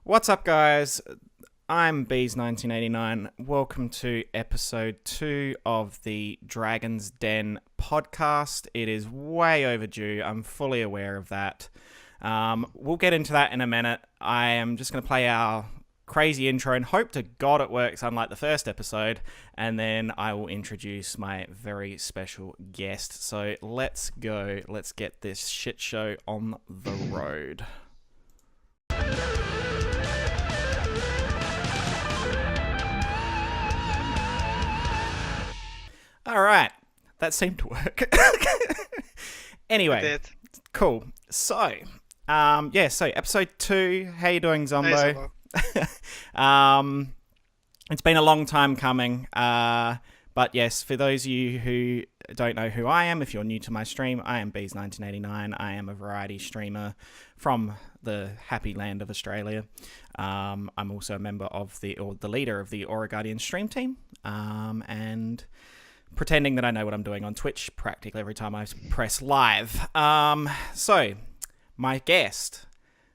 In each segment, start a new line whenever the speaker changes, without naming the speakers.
What's up, guys? I'm Bees1989. Welcome to episode 2 of the Dragon's Den podcast. It is way overdue. I'm fully aware of that. We'll get into that in a minute. I am just going to play our crazy intro and hope to God it works, unlike the first episode, and then I will introduce my very special guest. So let's go. Let's get this shit show on the road. All right, that seemed to work. Anyway, cool. So, so episode 2. How you doing, Zombo? It's been a long time coming. But yes, for those of you who don't know who I am, if you're new to my stream, I am Bees1989. I am a variety streamer from the happy land of Australia. I'm also a member of the leader of the Aura Guardian stream team, and pretending that I know what I'm doing on Twitch practically every time I press live. So, my guest,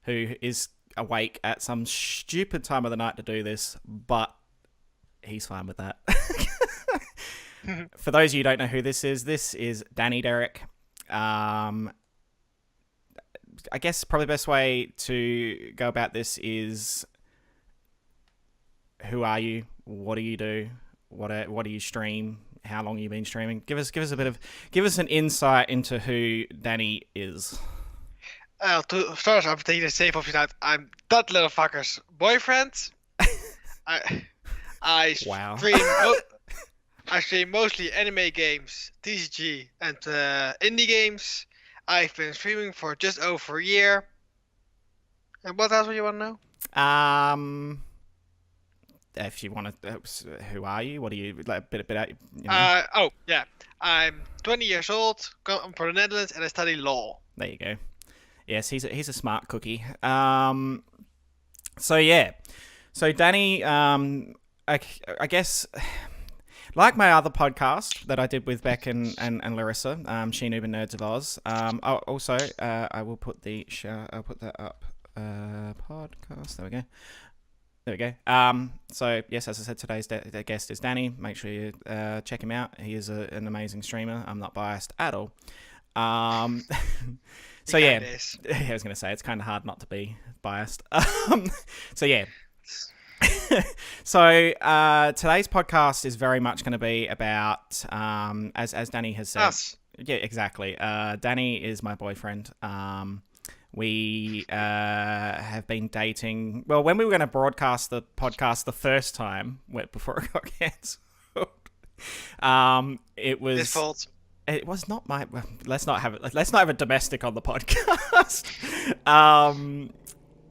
who is awake at some stupid time of the night to do this, but he's fine with that. For those of you who don't know who this is Daniderek. I guess probably the best way to go about this is, who are you? What do you do? What do you stream? How long have you been streaming? Give us an insight into who Danny is.
To start, I'm taking the safe option out. I'm that little fucker's boyfriend. I
Wow.
I stream mostly anime games, TCG, and indie games. I've been streaming for just over a year. And what else would you want to know?
If you want to, who are you? What do you like? A bit out. You know?
I'm 20 years old. I'm from the Netherlands, and I study law.
There you go. Yes, he's a smart cookie. So Danny, I guess, like my other podcast that I did with Beck and Larissa, She Noob and Nerds of Oz. I will put I'll put that up. Podcast. There we go. So yes, as I said, today's guest is Danny. Make sure you check him out. He is an amazing streamer. I'm not biased at all. So yeah, I was going to say, it's kind of hard not to be biased. So yeah. So today's podcast is very much going to be about, as Danny has said.
Us.
Yeah, exactly. Danny is my boyfriend. We have been dating. Well, when we were going to broadcast the podcast the first time, before it got cancelled, it was
His fault.
It was not my. Let's not have a domestic on the podcast.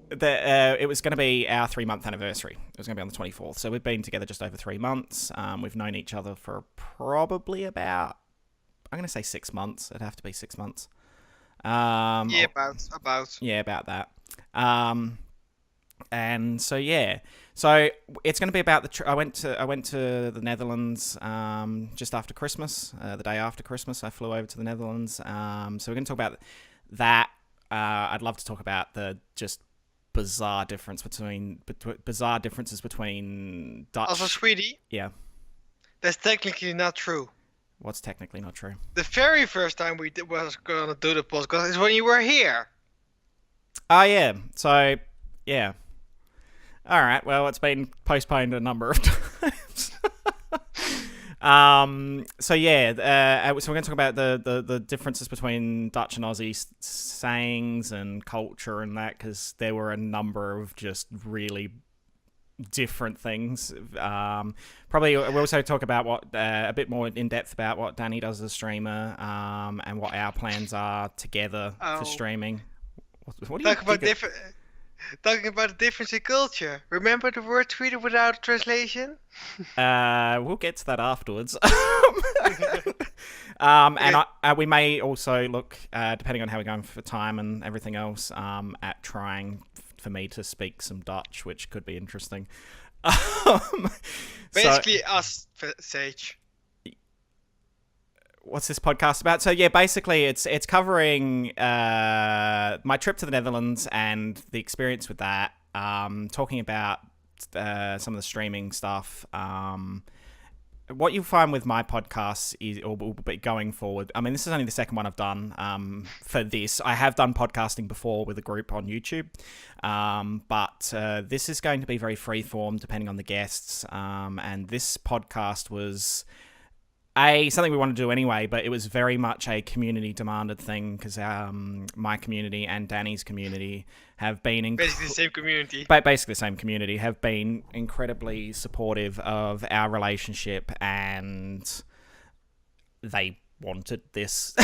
It was going to be our 3-month anniversary. It was going to be on the 24th. So we've been together just over 3 months. We've known each other for probably about, I'm going to say 6 months. It'd have to be 6 months.
About.
Yeah, about that. And so yeah, so it's going to be about I went to the Netherlands just after Christmas. The day after Christmas, I flew over to the Netherlands. So we're going to talk about that. I'd love to talk about the just bizarre differences between Dutch.
Also, sweetie.
Yeah.
That's technically not true.
What's technically not true?
The very first time we was gonna do the podcast is when you were here.
Oh yeah. So yeah. All right. Well, it's been postponed a number of times. So yeah. So we're going to talk about the differences between Dutch and Aussie sayings and culture and that, because there were a number of just really different things. Probably we'll also talk about what a bit more in depth about what Danny does as a streamer, and what our plans are together for streaming. What do you
Talking about the difference in culture. Remember the word tweeted without a translation?
We'll get to that afterwards. We may also look, depending on how we're going for time and everything else, at trying for me to speak some Dutch, which could be interesting.
Basically, us, Sage.
what's this podcast about? So yeah, basically it's covering my trip to the Netherlands and the experience with that, talking about some of the streaming stuff. What you'll find with my podcast is, or will be going forward, I mean, this is only the second one I've done for this. I have done podcasting before with a group on YouTube, but this is going to be very freeform depending on the guests. And this podcast was something we wanted to do anyway, but it was very much a community demanded thing because my community and Danny's community have been
Basically the same community.
basically the same community, have been incredibly supportive of our relationship, and they wanted this.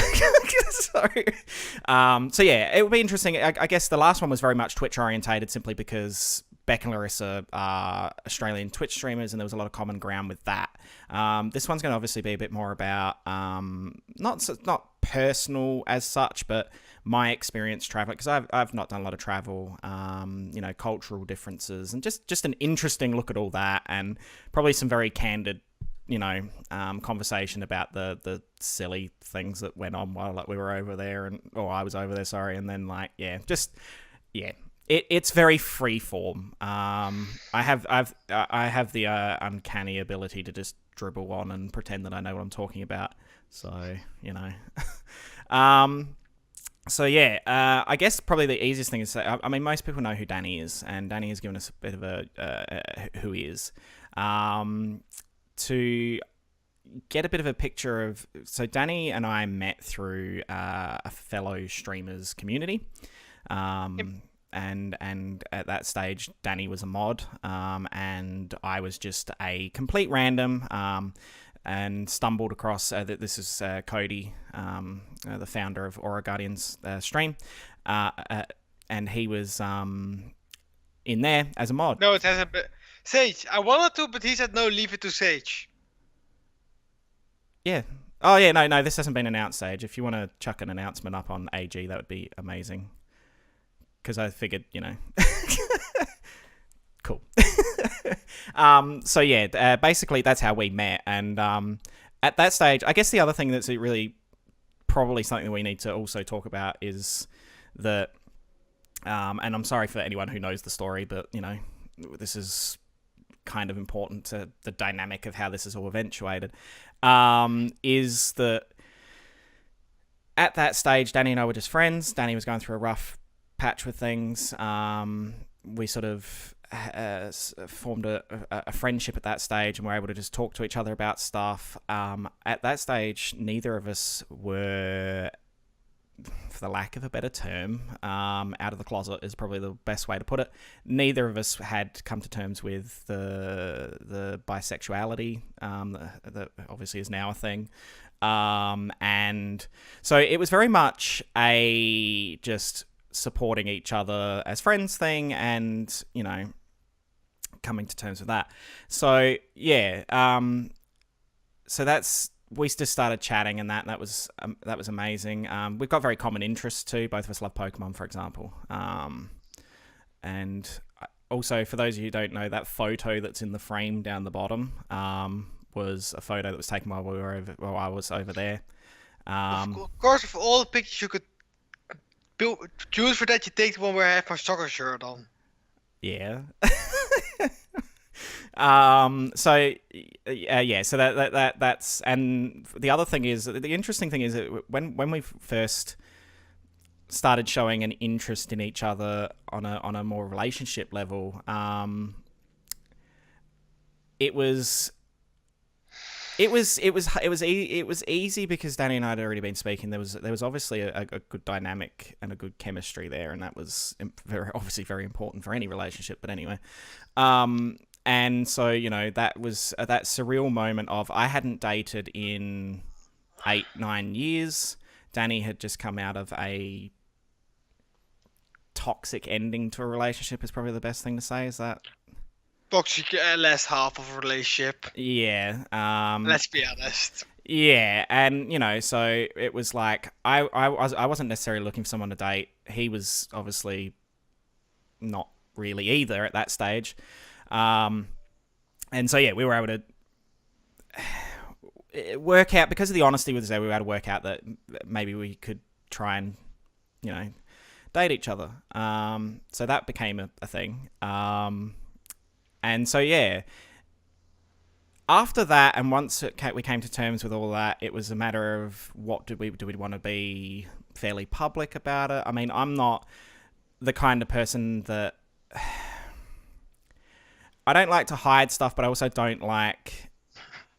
So yeah, it would be interesting. I guess the last one was very much Twitch orientated, simply because Beck and Larissa are Australian Twitch streamers, and there was a lot of common ground with that. This one's going to obviously be a bit more about not personal as such, but my experience traveling, because I've not done a lot of travel, cultural differences, and just an interesting look at all that, and probably some very candid, conversation about the silly things that went on while we were over there, I was over there, sorry, and then It's very free form. I have the uncanny ability to just dribble on and pretend that I know what I'm talking about. So I guess probably the easiest thing is to say, I mean, most people know who Danny is, and Danny has given us a bit of who he is. To get a bit of a picture of, so Danny and I met through a fellow streamers community. And at that stage, Danny was a mod, and I was just a complete random, and stumbled across, this is Cody, the founder of Aura Guardians stream, and he was in there as a mod.
No, it hasn't been. Sage, I wanted to, but he said no, leave it to Sage.
Yeah. Oh, yeah, no, this hasn't been announced, Sage. If you want to chuck an announcement up on AG, that would be amazing. Because I figured, cool. Basically that's how we met. And at that stage, I guess the other thing that's really probably something that we need to also talk about is that, and I'm sorry for anyone who knows the story, but, this is kind of important to the dynamic of how this is all eventuated, is that at that stage, Danny and I were just friends. Danny was going through a rough patch with things. We sort of formed a friendship at that stage, and were able to just talk to each other about stuff. At that stage, neither of us were, for the lack of a better term, out of the closet is probably the best way to put it. Neither of us had come to terms with the bisexuality that obviously is now a thing. And so it was very much a just supporting each other as friends thing, and coming to terms with that. So we just started chatting, and that was amazing. We've got very common interests too. Both of us love Pokemon, for example. And also, for those of you who don't know, that photo that's in the frame down the bottom was a photo that was taken while I was over there.
Of course, of all the pictures you could choose for that, you take the one where I have my soccer shirt on.
Yeah. So that's, and the other thing is, the interesting thing is that when we first started showing an interest in each other on a more relationship level, it was easy because Danny and I had already been speaking. There was obviously a good dynamic and a good chemistry there, and that was obviously very important for any relationship. But anyway, and so that was that surreal moment of, I hadn't dated in 8-9 years. Danny had just come out of a toxic ending to a relationship, is probably the best thing to say. Is that
toxic? Last half of a relationship.
Yeah.
Let's be honest.
Yeah, and so it was like I wasn't necessarily looking for someone to date. He was obviously not really either at that stage. And so we were able to work out, because of the honesty with Zoe, we were able to work out that maybe we could try and date each other. So that became a thing. And so, yeah, after that, and once we came to terms with all that, it was a matter of what do we want to be fairly public about it. I mean, I'm not the kind of person that I don't like to hide stuff, but I also don't like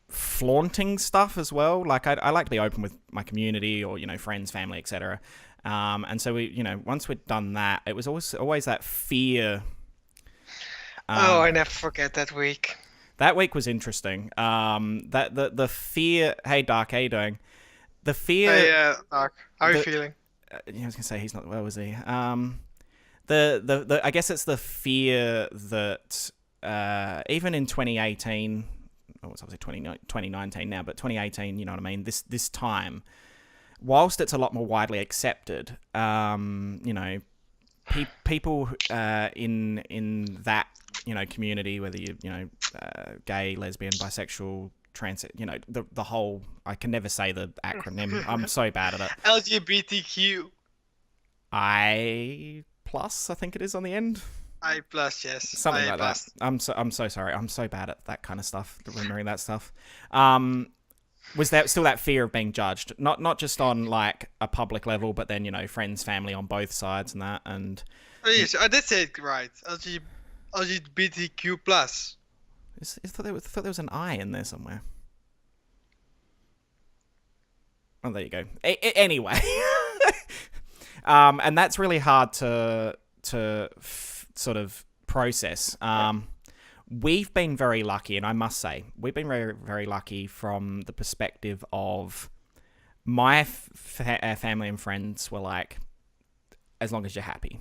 flaunting stuff as well. Like I like to be open with my community or friends, family, etc. And so we, once we'd done that, it was always that fear.
I never forget that week.
That week was interesting. That the fear. Hey, Dark, how you doing? The fear.
Hey, Dark, how are you feeling?
I was gonna say he's not well, was he? The I guess it's the fear that even in 2018, it's obviously 2019 now, but 2018, you know what I mean. This time, whilst it's a lot more widely accepted, people in that community, whether you gay, lesbian, bisexual, trans, the whole, I can never say the acronym. I'm so bad at it.
LGBTQ.
I plus, I think it is on the end.
I plus, yes.
Something like that. I'm so sorry. I'm so bad at that kind of stuff, remembering that stuff. Was there still that fear of being judged? Not just on like a public level, but then friends, family on both sides and that. And
yes, I did say it right. LGBTQ plus.
I thought there was an I in there somewhere. Oh, there you go. Anyway, and that's really hard to sort of process. We've been very lucky, and I must say, we've been very, very lucky from the perspective of my family and friends were like, as long as you're happy.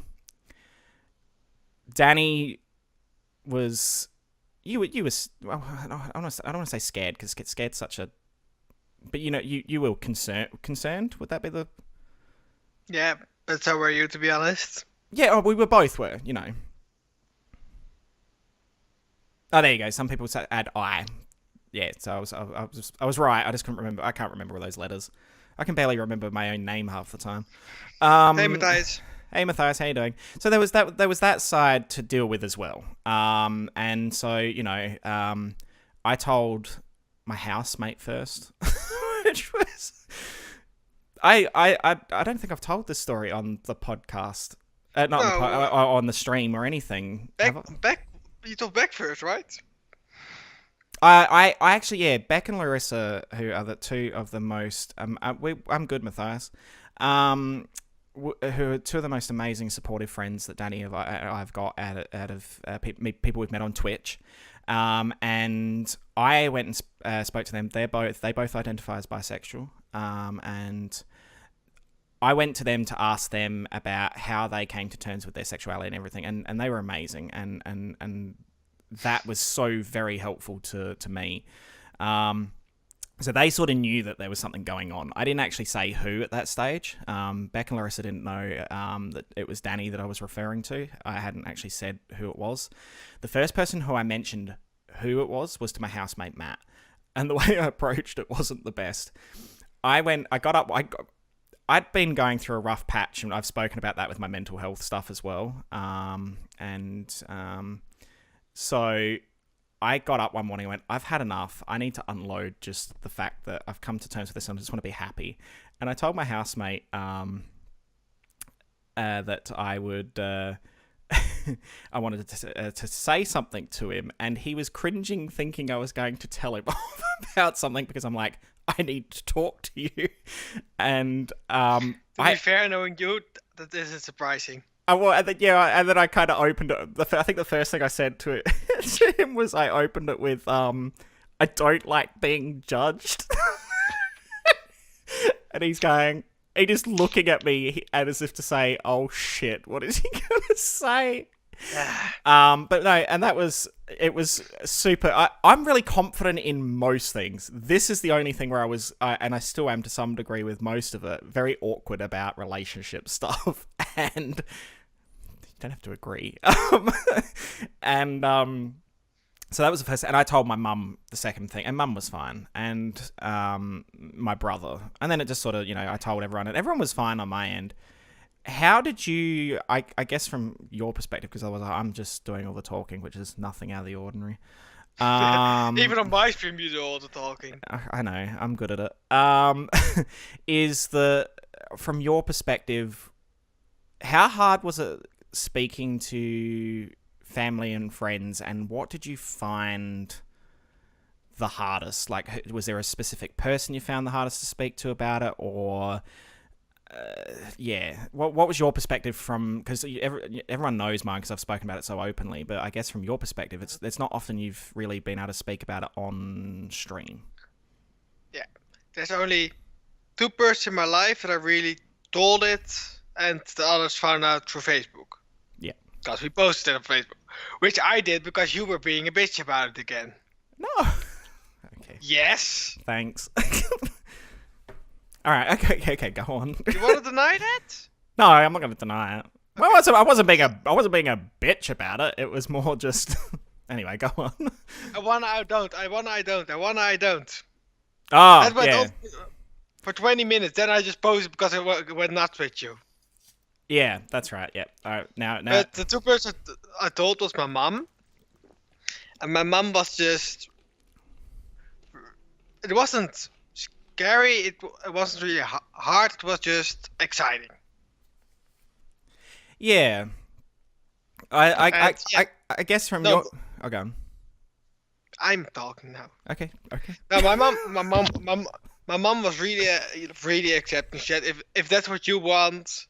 Danny was, you was, well, I don't want to say scared, because scared's such a, but you were concerned. Would that be the?
Yeah, but so were you, to be honest.
Yeah, we both were, Oh, there you go. Some people add I. Yeah, so I was right. I just couldn't remember. I can't remember all those letters. I can barely remember my own name half the time.
Hey, Matthias.
Hey, Matthias. How you doing? So there was that side to deal with as well. And so I told my housemate first, which was I don't think I've told this story on the podcast, on the stream or anything.
You told Beck first, right?
I actually, yeah, Beck and Larissa, who are the two of the most I'm good, Matthias, who are two of the most amazing supportive friends that Danny I've got out of people we've met on Twitch, and I went and spoke to them. They both identify as bisexual, and I went to them to ask them about how they came to terms with their sexuality and everything, and they were amazing, and that was so very helpful to me. So they sort of knew that there was something going on. I didn't actually say who at that stage. Beck and Larissa didn't know that it was Danny that I was referring to. I hadn't actually said who it was. The first person who I mentioned who it was to my housemate Matt, and the way I approached it wasn't the best. I'd been going through a rough patch, and I've spoken about that with my mental health stuff as well. So I got up one morning and went, I've had enough. I need to unload just the fact that I've come to terms with this and I just want to be happy. And I told my housemate that I would... I wanted to say something to him, and he was cringing, thinking I was going to tell him about something, because I'm like, I need to talk to you. And
to be fair, knowing you, that isn't surprising.
And then I kind of opened it. I think the first thing I said to him was, I opened it with, I don't like being judged. And he's just looking at me as if to say, oh shit, what is he going to say? But no, and it was super. I'm really confident in most things. This is the only thing where and I still am to some degree with most of it, very awkward about relationship stuff. And you don't have to agree. So that was the first, and I told my mum the second thing, and mum was fine, and my brother, and then it just sort of, I told everyone, and everyone was fine on my end. how did you? I guess from your perspective, because I'm just doing all the talking, which is nothing out of the ordinary.
Even on my stream, you do all the talking.
I know, I'm good at it. Is from your perspective, how hard was it speaking to family and friends, and what did you find the hardest? Like, was there a specific person you found the hardest to speak to about it, or what was your perspective from? Because everyone knows mine because I've spoken about it so openly. But I guess from your perspective, it's not often you've really been able to speak about it on stream.
Yeah, there's only 2 persons in my life that I really told it, and the others found out through Facebook.
Yeah,
because we posted it on Facebook, which I did because you were being a bitch about it again.
No. Okay.
Yes.
Thanks. All right. Okay. Go on.
You want to deny that?
No, I'm not going to deny it. Well, I wasn't being a bitch about it. It was more just. Anyway, go on.
I wanna, I don't. I wanna, I don't. I wanna, I don't.
Oh,
That went
yeah.
on for 20 minutes. Then I just posted because I went nuts with you.
Yeah, that's right. Yeah. All right. Now.
But the 2 persons I told was my mom, and my mom was just. It wasn't scary. It wasn't really hard. It was just exciting.
Yeah. I guess from your. Oh, go on.
I'm talking now.
Okay.
No, my mom was really accepting shit. If that's what you want,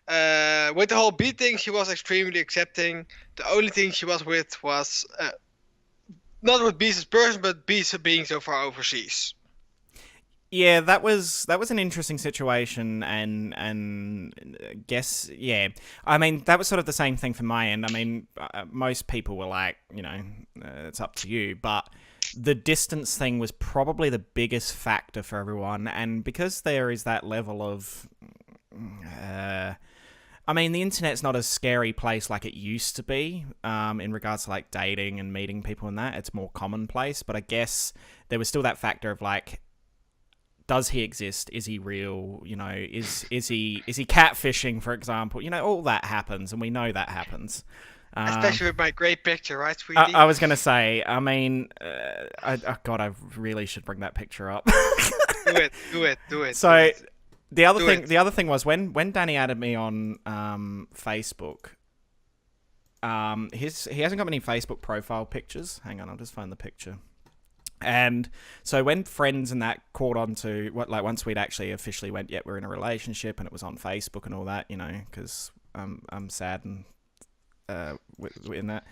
with the whole beat thing, she was extremely accepting. The only thing she was with was not with Beast as person, but Beast being so far overseas.
Yeah, that was an interesting situation, and guess I mean, that was sort of the same thing from my end. I mean, most people were like, it's up to you, but the distance thing was probably the biggest factor for everyone, and because there is that level of, I mean, the internet's not a scary place like it used to be, in regards to like dating and meeting people and that. It's more commonplace, but I guess there was still that factor of like, does he exist? Is he real? Is he catfishing, for example? All that happens, and we know that happens.
Especially with my great picture, right, sweetie?
I was gonna say. I mean, God, I really should bring that picture up.
Do it.
So the other thing was when Danny added me on Facebook. He hasn't got many Facebook profile pictures. Hang on, I'll just find the picture. And so when friends and that caught on to once we'd actually officially went, yeah, we're in a relationship, and it was on Facebook and all that, because I'm sad and in that.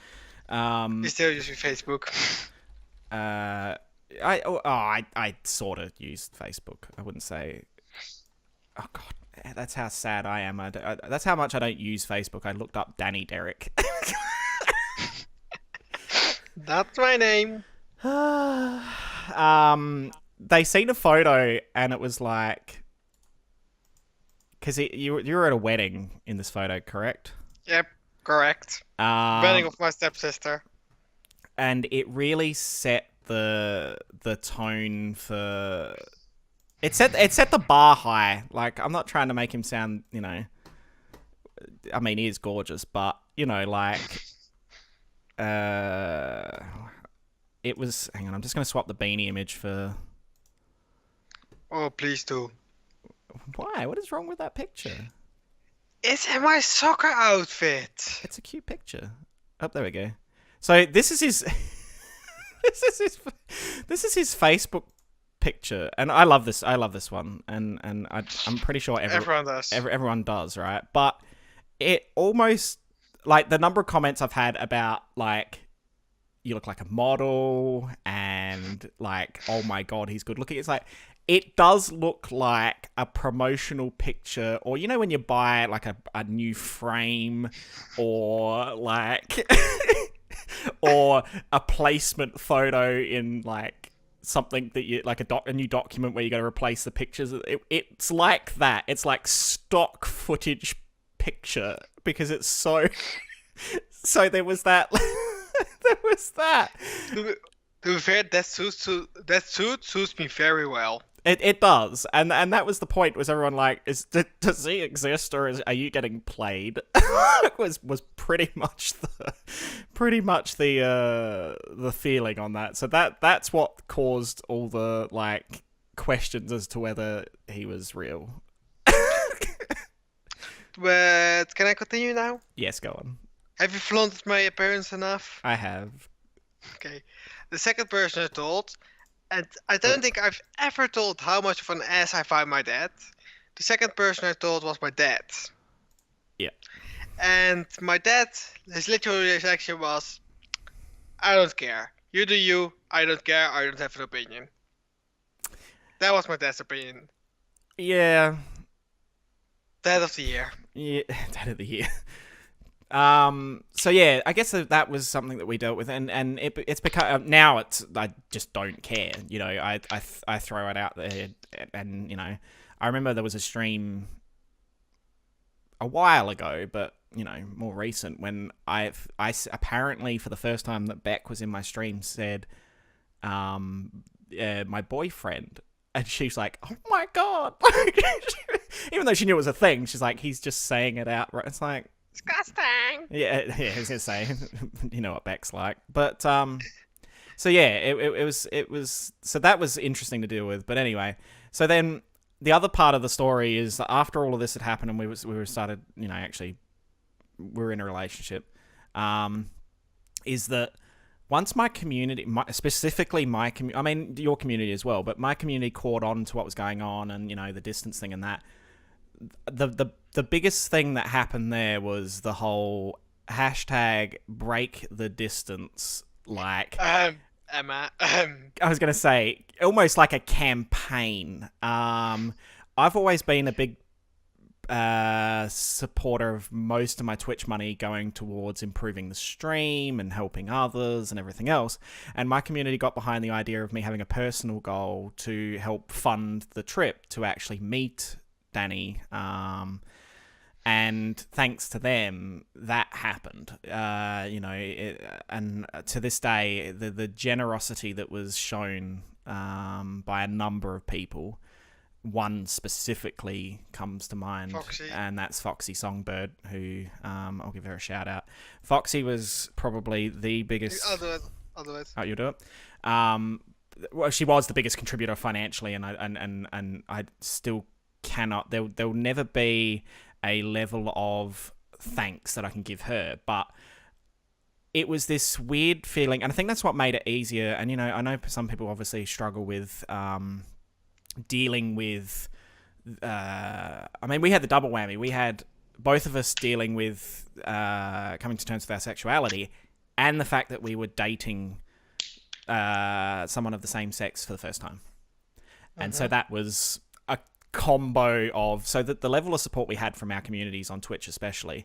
You still using Facebook?
I sort of used Facebook. I wouldn't say. Oh God, that's how sad I am. That's how much I don't use Facebook. I looked up Daniderek.
That's my name.
They seen a photo, and it was like, because you were at a wedding in this photo, correct?
Yep, correct. Wedding of my stepsister.
And it really set the tone for. It set the bar high. Like, I'm not trying to make him sound, I mean, he is gorgeous, but like. It was. Hang on, I'm just going to swap the Beanie image for.
Oh, please do.
Why? What is wrong with that picture?
It's in my soccer outfit.
It's a cute picture. Oh, there we go. So this is his. This is his Facebook picture, and I love this. I love this one, and I'm pretty sure
everyone does.
Everyone does, right? But it almost like the number of comments I've had about like. You look like a model, and like, oh my God, he's good looking. It's like, it does look like a promotional picture, or when you buy like a new frame, or like, or a placement photo in like something that you like a new document where you got to replace the pictures. It's like that. It's like stock footage picture because it's so. So there was that. There was that.
To be fair, that suit suits me very well.
It does, and that was the point. Was everyone like, does he exist, or are you getting played? was pretty much the feeling on that. So that's what caused all the like questions as to whether he was real.
But can I continue now?
Yes, go on.
Have you flaunted my appearance enough?
I have.
Okay. The second person I told, and I don't think I've ever told how much of an ass I find my dad. The second person I told was my dad.
Yeah.
And my dad, his literal reaction was, I don't care. You do you, I don't care, I don't have an opinion. That was my dad's opinion.
Yeah.
Dad of the year.
Yeah, dad of the year. So yeah, I guess that was something that we dealt with, and it's become now I just don't care. You know, I throw it out there, and you know, I remember there was a stream a while ago, but you know, more recent when I apparently for the first time that Beck was in my stream said, my boyfriend. And she's like, oh my god. Even though she knew it was a thing, she's like, he's just saying it out. Right? It's like,
disgusting.
Yeah, I was going to say, you know what Beck's like. But, so yeah, it was, so that was interesting to deal with. But anyway, so then the other part of the story is that after all of this had happened and we were started, you know, actually, we were in a relationship, is that once my community, specifically my community, I mean, your community as well, but my community caught on to what was going on and, you know, the distance thing and that, the biggest thing that happened there was the whole hashtag break the distance, like...
Emma,
I was going to say, almost like a campaign. I've always been a big supporter of most of my Twitch money going towards improving the stream and helping others and everything else, and my community got behind the idea of me having a personal goal to help fund the trip to actually meet Danny, and thanks to them that happened. You know, and to this day the generosity that was shown by a number of people, one specifically comes to mind,
Foxy.
And that's Foxy Songbird, who I'll give her a shout out. Foxy was probably the biggest...
Otherwise.
Oh, you'll do it? Well, she was the biggest contributor financially, and I still cannot... There'll never be a level of thanks that I can give her, but it was this weird feeling, and I think that's what made it easier. And, you know, I know some people obviously struggle with... dealing with I mean, we had the double whammy. We had both of us dealing with coming to terms with our sexuality and the fact that we were dating someone of the same sex for the first time. And so that was a combo of... So that the level of support we had from our communities on Twitch especially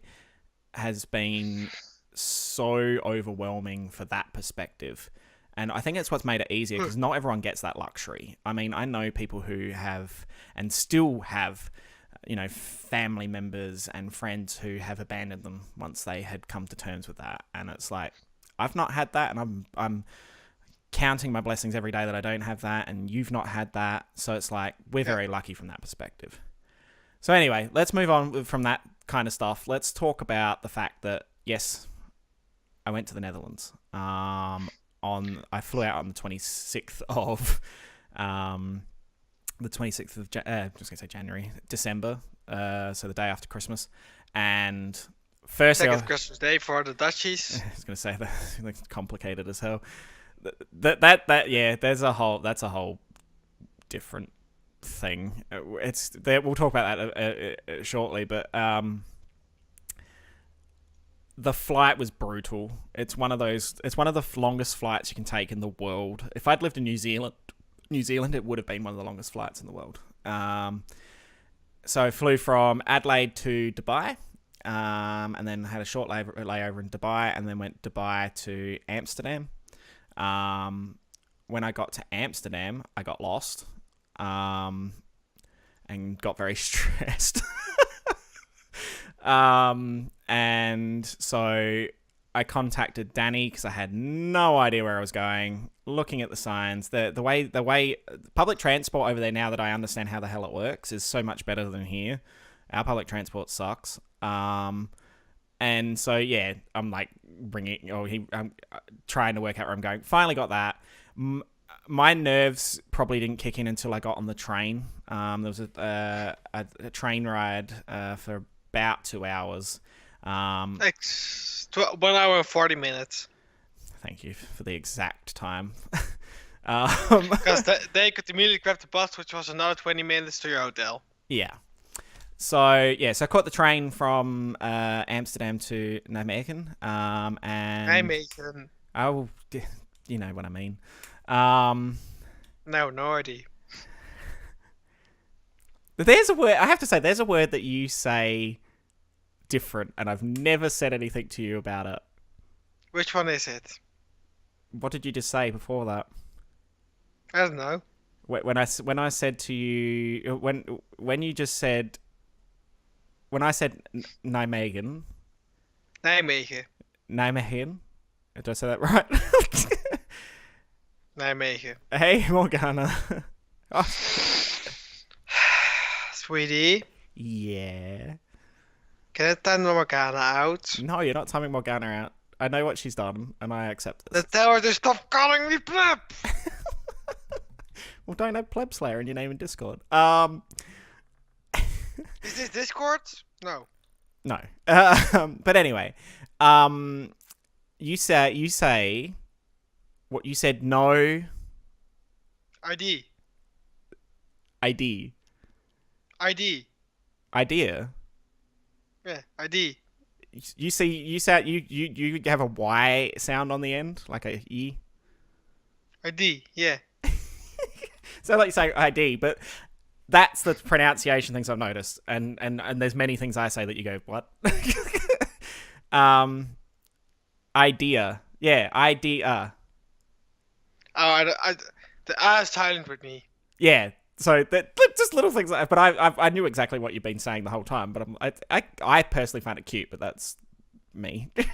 has been so overwhelming for that perspective. And I think it's what's made it easier, because not everyone gets that luxury. I mean, I know people who have, and still have, you know, family members and friends who have abandoned them once they had come to terms with that. And it's like, I've not had that, and I'm counting my blessings every day that I don't have that, and you've not had that. So it's like, we're very lucky from that perspective. So anyway, let's move on from that kind of stuff. Let's talk about the fact that, yes, I went to the Netherlands. I flew out on the 26th of December, so the day after Christmas. And firstly,
Second Christmas Day for the Dutchies.
I was going to say that it's complicated as hell. That's a whole different thing. We'll talk about that shortly, but the flight was brutal. It's one of the longest flights you can take in the world. If I'd lived in New Zealand, it would have been one of the longest flights in the world. So I flew from Adelaide to Dubai, and then had a short layover in Dubai, and then went Dubai to Amsterdam. When I got to Amsterdam, I got lost, and got very stressed. And so I contacted Danny because I had no idea where I was going. Looking at the signs, the way public transport over there, now that I understand how the hell it works, is so much better than here. Our public transport sucks. And so yeah, I'm like I'm trying to work out where I'm going. Finally got that. My nerves probably didn't kick in until I got on the train. There was a train ride for about 2 hours.
Like 1 hour and 40 minutes.
Thank you for the exact time.
Because they could immediately grab the bus, which was another 20 minutes to your hotel.
Yeah. So I caught the train from Amsterdam to Nijmegen. And
Nijmegen.
Oh, you know what I mean.
No idea.
There's a word, I have to say, there's a word that you say different, and I've never said anything to you about it.
Which one is it?
What did you just say before that?
I don't know.
When I said to you, when you just said, when I said Nijmegen. Nijmegen? Did I say that right?
Nijmegen.
Hey, Morgana. Oh.
Sweetie.
Yeah.
Can I time Morgana out?
No, you're not timing Morgana out. I know what she's done, and I accept this.
Tell her to stop calling me pleb!
Well, don't have pleb slayer in your name in Discord.
Is this Discord? No.
No. But anyway, you say what you said. No.
ID.
ID.
ID.
Idea.
Yeah, ID.
You have a Y sound on the end, like a E.
ID. Yeah.
So like you say ID, but that's the pronunciation things I've noticed, and there's many things I say that you go what? Idea, yeah, idea.
Oh, the R is silent with me.
Yeah, so that just little things like. But I knew exactly what you've been saying the whole time. But I personally find it cute, but that's me.
Yeah,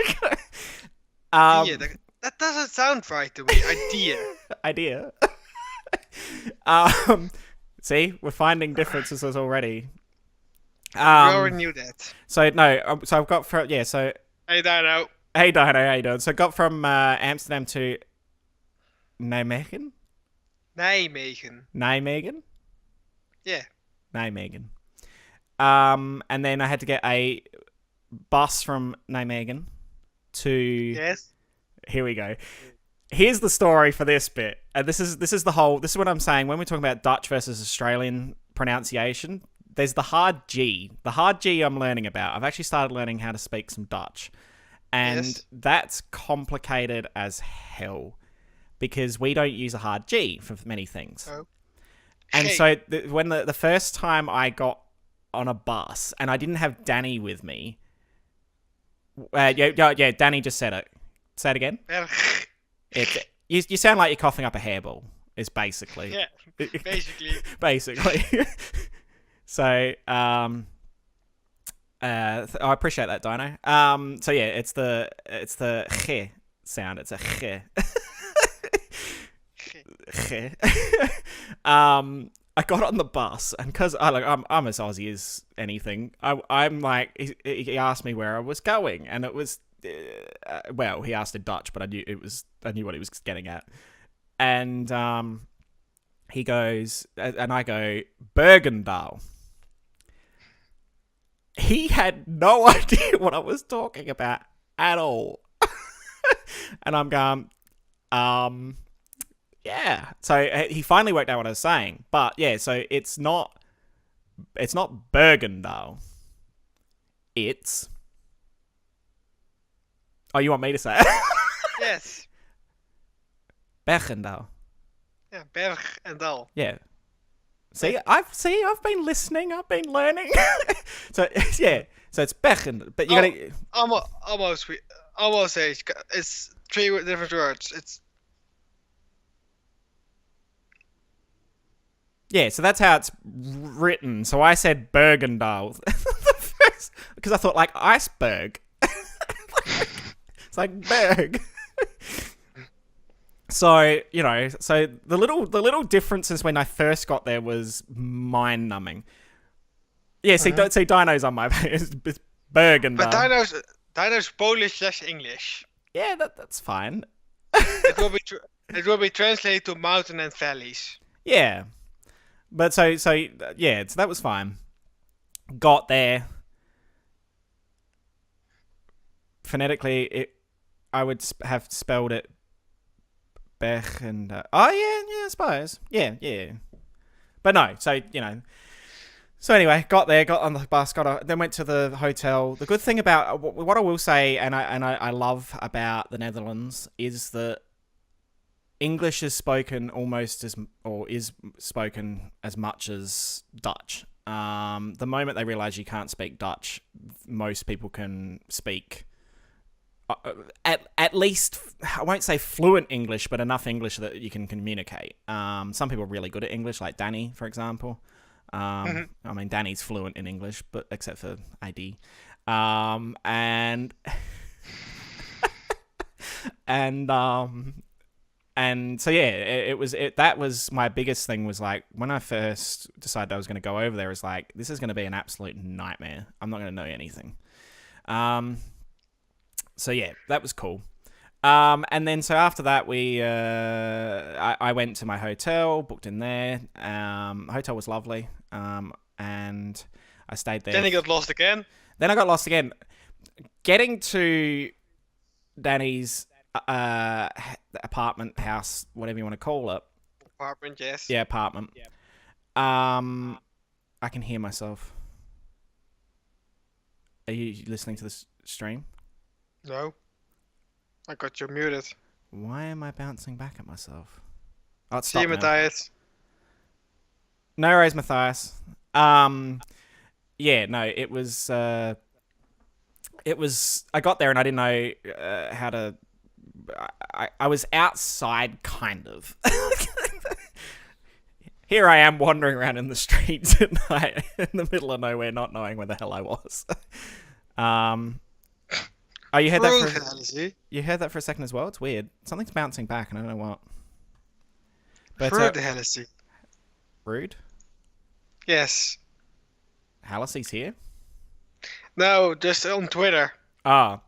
that doesn't sound right to me. Idea.
Idea. See, we're finding differences already.
We already knew that.
So no, so I've got from So
Hey, Dino.
Hey, Dino, how you doing? So I got from Amsterdam to Nijmegen. Nijmegen.
Yeah.
Nijmegen. And then I had to get a bus from Nijmegen to.
Yes.
Here we go. Here's the story for this bit, and this is what I'm saying when we're talking about Dutch versus Australian pronunciation. There's the hard G. The hard G I'm learning about. I've actually started learning how to speak some Dutch, and that's complicated as hell because we don't use a hard G for many things.
Oh.
And so when the first time I got on a bus and I didn't have Danny with me, yeah, Danny just said it. Say it again. You sound like you're coughing up a hairball. Is basically.
Yeah. Basically.
Basically. So I appreciate that, Dino. So yeah, it's the ch sound. It's a ch. I got on the bus, and because I'm as Aussie as anything, I'm like he asked me where I was going, and it was well, he asked in Dutch, but I knew what he was getting at, and he goes, and I go Bergendal. He had no idea what I was talking about at all, and I'm going, yeah. So he finally worked out what I was saying. But yeah, so it's not Bergendal. It's. Oh, you want me to say it?
Yes.
Bergendal.
Yeah, Berg and Dal.
Yeah. I've been listening. I've been learning. So yeah. So it's Bergendal, but you gotta
almost it's three different words. It's.
Yeah, so that's how it's written. So I said Bergendal because I thought like iceberg. It's It's like Berg. So, so the little differences when I first got there was mind numbing. Yeah, see, don't say dinos on my it's Berg and
But dinos Polish/English.
yeah, that's fine.
It will be translated to mountain and valleys.
Yeah. But so that was fine. Got there. Phonetically, I would have spelled it Bech and I suppose. Yeah. But no, so So anyway, got on the bus, then went to the hotel. The good thing about what I will say, and I love about the Netherlands, is that English is spoken is spoken as much as Dutch. The moment they realise you can't speak Dutch, most people can speak at least, I won't say fluent English, but enough English that you can communicate. Some people are really good at English, like Danny, for example. I mean, Danny's fluent in English, but except for ID. And so yeah, that was my biggest thing, was like, when I first decided I was going to go over there, is like, this is going to be an absolute nightmare. I'm not going to know anything. So yeah, that was cool. And then so after that, I went to my hotel, booked in there. The hotel was lovely. And I stayed there.
Then you got lost again.
Then I got lost again. Getting to Danny's apartment, house, whatever you want to call it.
Apartment, yes.
Yeah, apartment. Yeah. I can hear myself. Are you listening to this stream?
No. I got you muted.
Why am I bouncing back at myself? Oh,
See you, Matthias.
No worries, Matthias. Yeah, no, it was, I got there and I didn't know how to, I was outside, kind of. Here I am wandering around in the streets at night in the middle of nowhere, not knowing where the hell I was. Oh, you heard that for a second as well? It's weird. Something's bouncing back and I don't know what. But, rude?
Yes.
Hallisey's here?
No, just on Twitter.
Welcome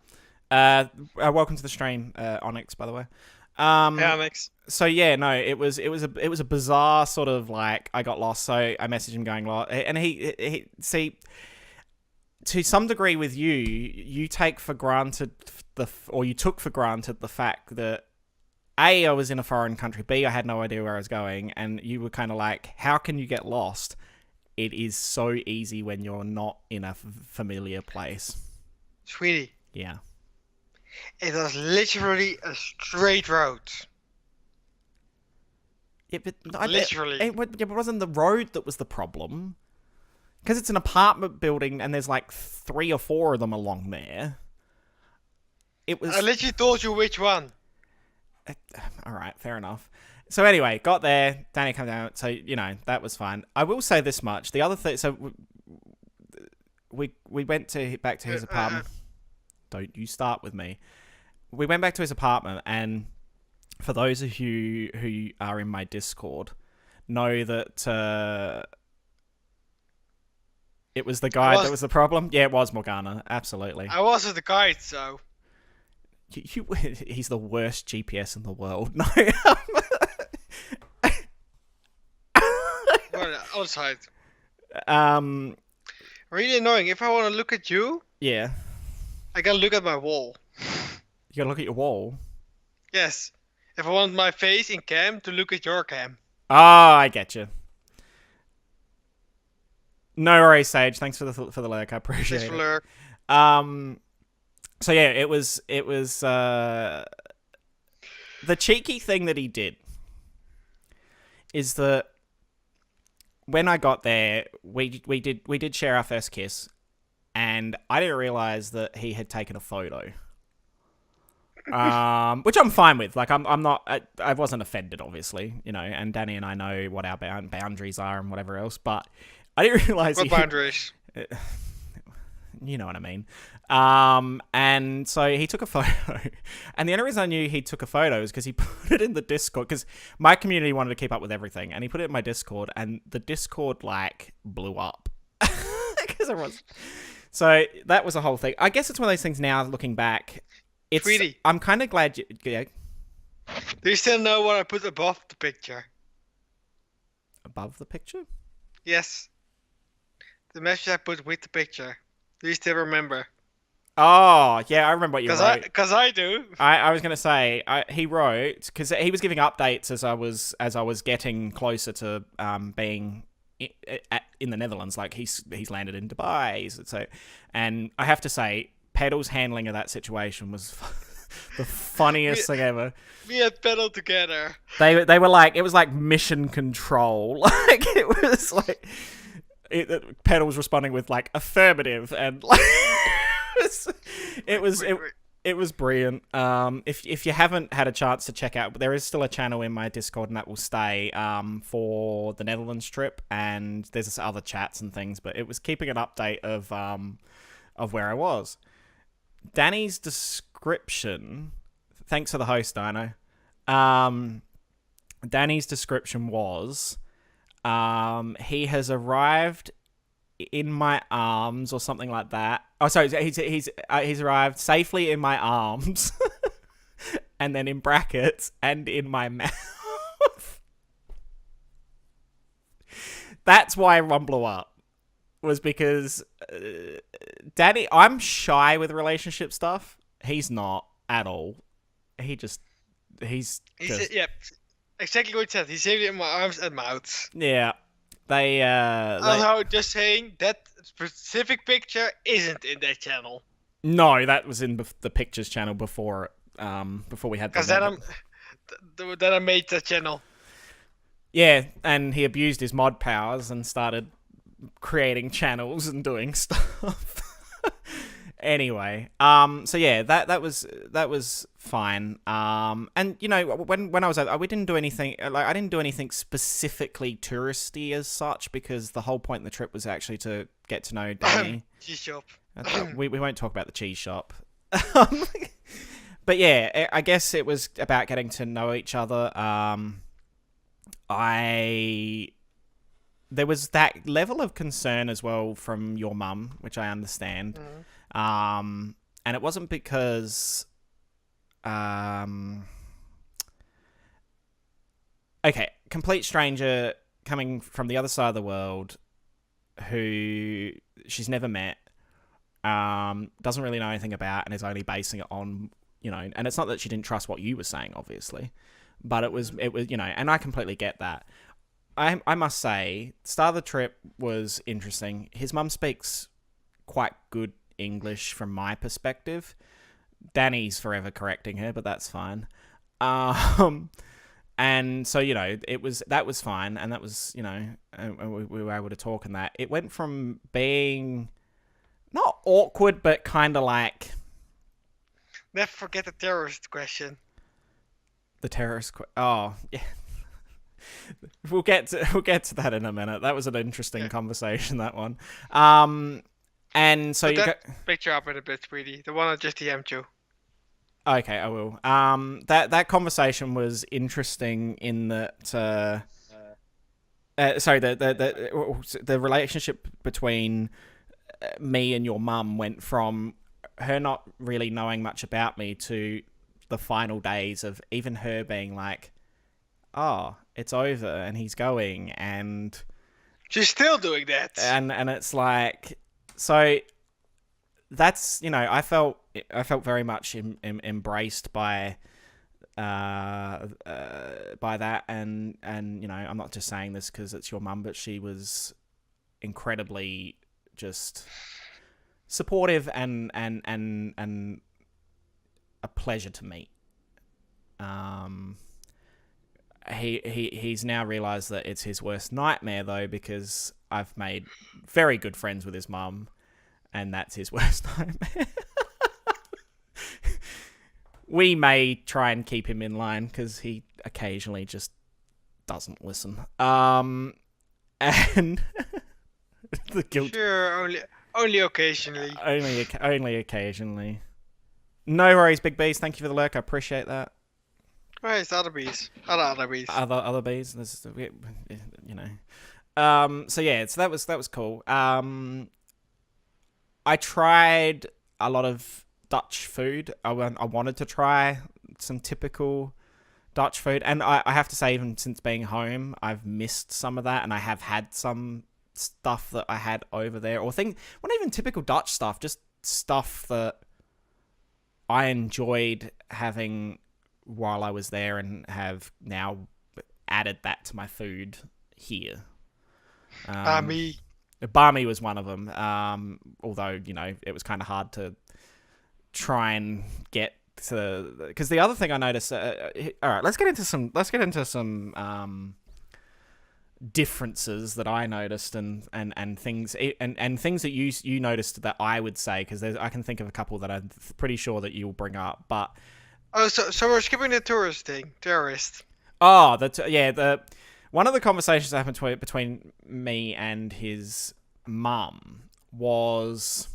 to the stream, Onyx, by the way.
Yeah, Onyx.
So yeah, no, it was a bizarre sort of, like, I got lost, so I messaged him going lost, and he see, to some degree with you take for granted you took for granted the fact that A, I was in a foreign country, B, I had no idea where I was going, and you were kind of like, how can you get lost? It is so easy when you're not in a familiar place.
Sweetie.
Yeah.
It was literally a straight road.
Yeah, but
literally.
It wasn't the road that was the problem. Because it's an apartment building and there's like 3 or 4 of them along there. It was.
I literally told you which one.
All right, fair enough. So anyway, got there. Danny came down. So, that was fine. I will say this much. The other thing, so we went back to his apartment. Don't you start with me. We went back to his apartment, and for those of you who are in my Discord, know that it was the guide that was the problem. Yeah, it was Morgana. Absolutely.
I was the guide, so.
He's the worst GPS in the world. No.
Outside.
Really
annoying. If I want to look at you,
yeah,
I gotta look at my wall.
You gotta look at your wall.
Yes. If I want my face in cam, to look at your cam.
Ah, I get you. No worries, Sage. Thanks for the lurk. I appreciate it.
Lurk.
So yeah, it was the cheeky thing that he did is that when I got there, we did share our first kiss, and I didn't realize that he had taken a photo. Which I'm fine with. Like, I'm not. I wasn't offended, obviously, and Danny and I know what our boundaries are and whatever else. But I didn't realize
what boundaries.
you know what I mean. And so he took a photo, and the only reason I knew he took a photo is because he put it in the Discord, because my community wanted to keep up with everything, and he put it in my Discord, and the Discord like blew up because everyone's. So that was a whole thing. I guess it's one of those things now, looking back. It's.
Tweety.
I'm kind of glad you. Yeah.
Do you still know what I put above the picture?
Above the picture?
Yes. The message I put with the picture. Do you still remember?
Oh, yeah, I remember what you wrote.
Because I do.
I was going to say, he wrote, because he was giving updates as I was getting closer to being in the Netherlands. Like, he's landed in Dubai. So, and I have to say, Pedal's handling of that situation was the funniest thing ever.
We had Pedal together.
They were like, it was like mission control. Like, it was like, Pedal was responding with like affirmative, and like, it was brilliant. If you haven't had a chance to check out, there is still a channel in my Discord, and that will stay for the Netherlands trip, and there's this other chats and things, but it was keeping an update of where I was. Danny's description, thanks for the host, Dino. Danny's description was, he has arrived in my arms or something like that. Oh, sorry, he's arrived safely in my arms, and then in brackets, and in my mouth. That's why one blew up, was because Danny. I'm shy with relationship stuff. He's not at all. He's
yeah, exactly what he said. He saved it in my arms and mouth.
Yeah.
Just saying that specific picture isn't in that channel.
No, that was in the pictures channel before we had.
Because then I made that channel.
Yeah, and he abused his mod powers and started creating channels and doing stuff. Anyway, so yeah, that was fine. And you know, when I was we didn't do anything, like I didn't do anything specifically touristy as such, because the whole point of the trip was actually to get to know Danny.
Cheese shop.
We won't talk about the cheese shop. But yeah, I guess it was about getting to know each other. There was that level of concern as well from your mum, which I understand. Mm. And it wasn't because... okay, complete stranger coming from the other side of the world who she's never met, doesn't really know anything about, and is only basing it on, you know, and it's not that she didn't trust what you were saying, obviously, but it was, you know, and I completely get that. I must say, start of the trip was interesting. His mum speaks quite good English from my perspective. Danny's forever correcting her, but that's fine. And so, you know, that was fine, and that was, you know, we were able to talk, and that it went from being not awkward, but kind of like,
never forget the terrorist question.
The terrorist oh yeah. We'll get to that in a minute. That was an interesting conversation, that one. And so
picture up in a bit, sweetie. The one I just DM'd you.
Okay, I will. That conversation was interesting in that. Sorry, the relationship between me and your mum went from her not really knowing much about me to the final days of even her being like, "Oh, it's over," and he's going, and
she's still doing that.
And it's like, so that's, you know, I felt very much embraced by that, and you know, I'm not just saying this because it's your mum, but she was incredibly just supportive and a pleasure to meet. He's now realised that it's his worst nightmare, though, because I've made very good friends with his mum, and that's his worst nightmare. We may try and keep him in line, because he occasionally just doesn't listen. And the guilt...
Sure, Only occasionally.
Only occasionally. No worries, Big Bees. Thank you for the lurk. I appreciate that.
Right, it's other bees. Other bees.
Other bees. This, you know. So yeah, so that was cool. I tried a lot of Dutch food. I wanted to try some typical Dutch food, and I have to say, even since being home, I've missed some of that, and I have had some stuff that I had over there, or not even typical Dutch stuff, just stuff that I enjoyed having while I was there, and have now added that to my food here.
Me.
Barmy was one of them. Although it was kind of hard to try and get to, because the other thing I noticed. All right, let's get into some differences that I noticed, and things and things that you noticed that I would say, because I can think of a couple that I'm pretty sure that you'll bring up, but.
Oh, so we're skipping the tourist thing. Tourist.
Oh, the one of the conversations that happened between me and his mum was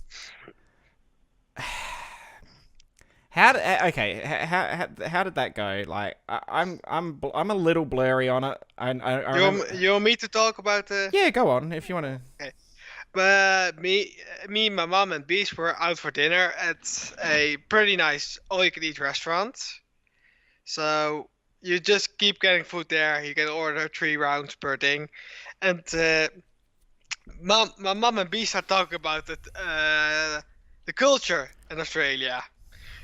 how did that go? Like, I'm a little blurry on it.
You want me to talk about the?
Yeah, go on if you want to.
Okay. But me, my mom, and Beast were out for dinner at a pretty nice all-you-can-eat restaurant. So you just keep getting food there. You can order 3 rounds per thing, and my mom and Beast are talking about the culture in Australia.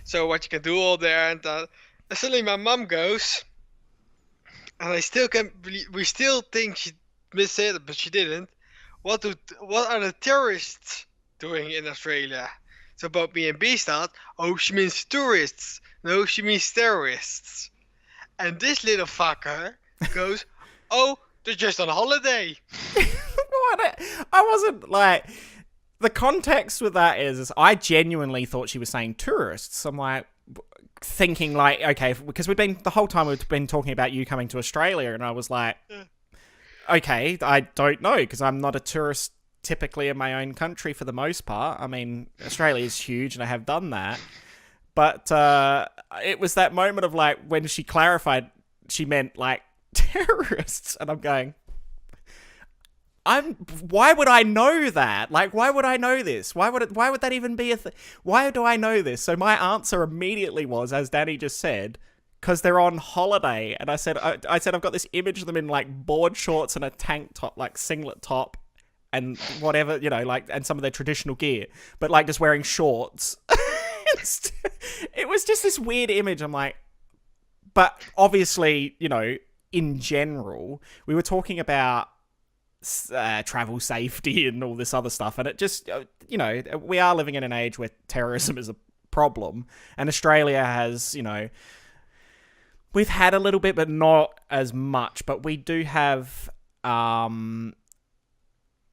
So what you can do all there, and suddenly my mom goes, and I still can't believe, we still think she missaid it, but she didn't. What are the terrorists doing in Australia? So both me and Beast thought, oh, she means tourists. No, she means terrorists. And this little fucker goes, oh, they're just on holiday.
What? I wasn't like. The context with that is I genuinely thought she was saying tourists. I'm like, thinking like, okay, because the whole time we've been talking about you coming to Australia, and I was like, okay, I don't know, because I'm not a tourist typically in my own country for the most part. I mean, Australia is huge, and I have done that. But it was that moment of like, when she clarified, she meant like terrorists, and I'm going, why would I know that? Like, why would I know this? Why would that even be a thing? Why do I know this? So my answer immediately was, as Danny just said, because they're on holiday. And I said I've got this image of them in like board shorts and a tank top, like singlet top, and whatever, like, and some of their traditional gear, but like just wearing shorts. It was just this weird image. I'm like, but obviously, in general, we were talking about travel safety and all this other stuff, and it just, we are living in an age where terrorism is a problem, and Australia has, we've had a little bit, but not as much, but we do have, I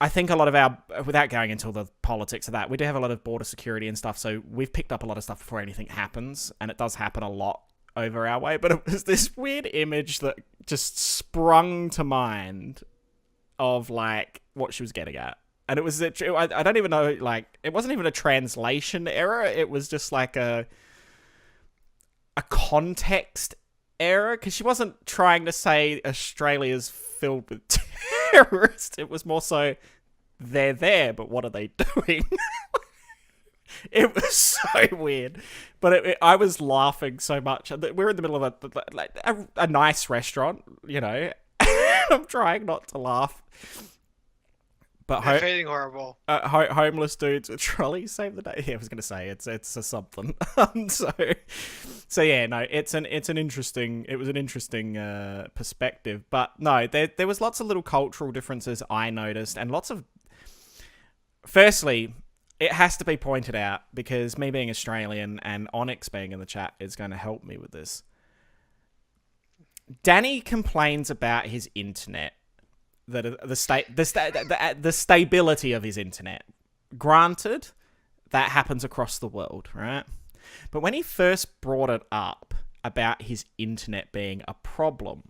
think a lot of our, without going into the politics of that, we do have a lot of border security and stuff, so we've picked up a lot of stuff before anything happens, and it does happen a lot over our way, but it was this weird image that just sprung to mind of like what she was getting at. And it was, I don't even know, like, it wasn't even a translation error, it was just like a context error, because she wasn't trying to say Australia's filled with terrorists, it was more so, they're there, but what are they doing? It was so weird, but I was laughing so much. We're in the middle of a nice restaurant, I'm trying not to laugh. But
feeling horrible.
Homeless dudes with trolleys save the day. Yeah, I was gonna say it's a something. So yeah, no, it was an interesting perspective. But no, there was lots of little cultural differences I noticed, and lots of. Firstly, it has to be pointed out, because me being Australian and Onyx being in the chat is going to help me with this. Danny complains about his internet, the stability of his internet. Granted, that happens across the world, right? But when he first brought it up about his internet being a problem,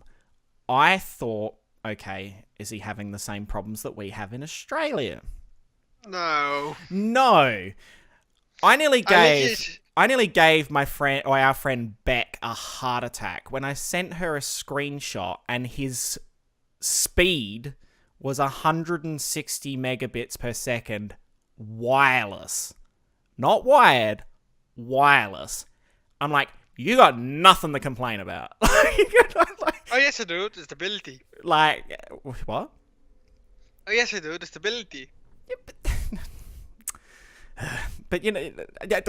I thought, okay, is he having the same problems that we have in Australia?
No.
No. I nearly
I think
gave
it's.
I nearly gave my friend or our friend Beck a heart attack when I sent her a screenshot and his speed was 160 megabits per second wireless. Not wired, wireless. I'm like, you got nothing to complain about.
Oh yes, I do. The stability.
like what?
Oh yes, I do. The stability.
But you know,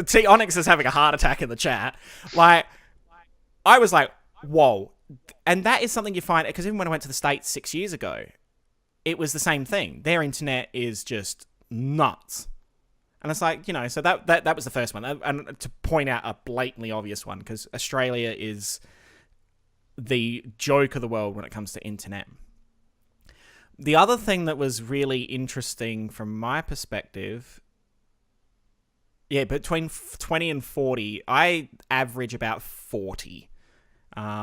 see, Onyx is having a heart attack in the chat. Like, I was like, whoa. And that is something you find, because even when I went to the States 6 years ago, it was the same thing. Their internet is just nuts. And it's like, you know, so that was the first one. And to point out a blatantly obvious one, because Australia is the joke of the world when it comes to internet. The other thing that was really interesting from my perspective, yeah, between 20 and 40, I average about 40,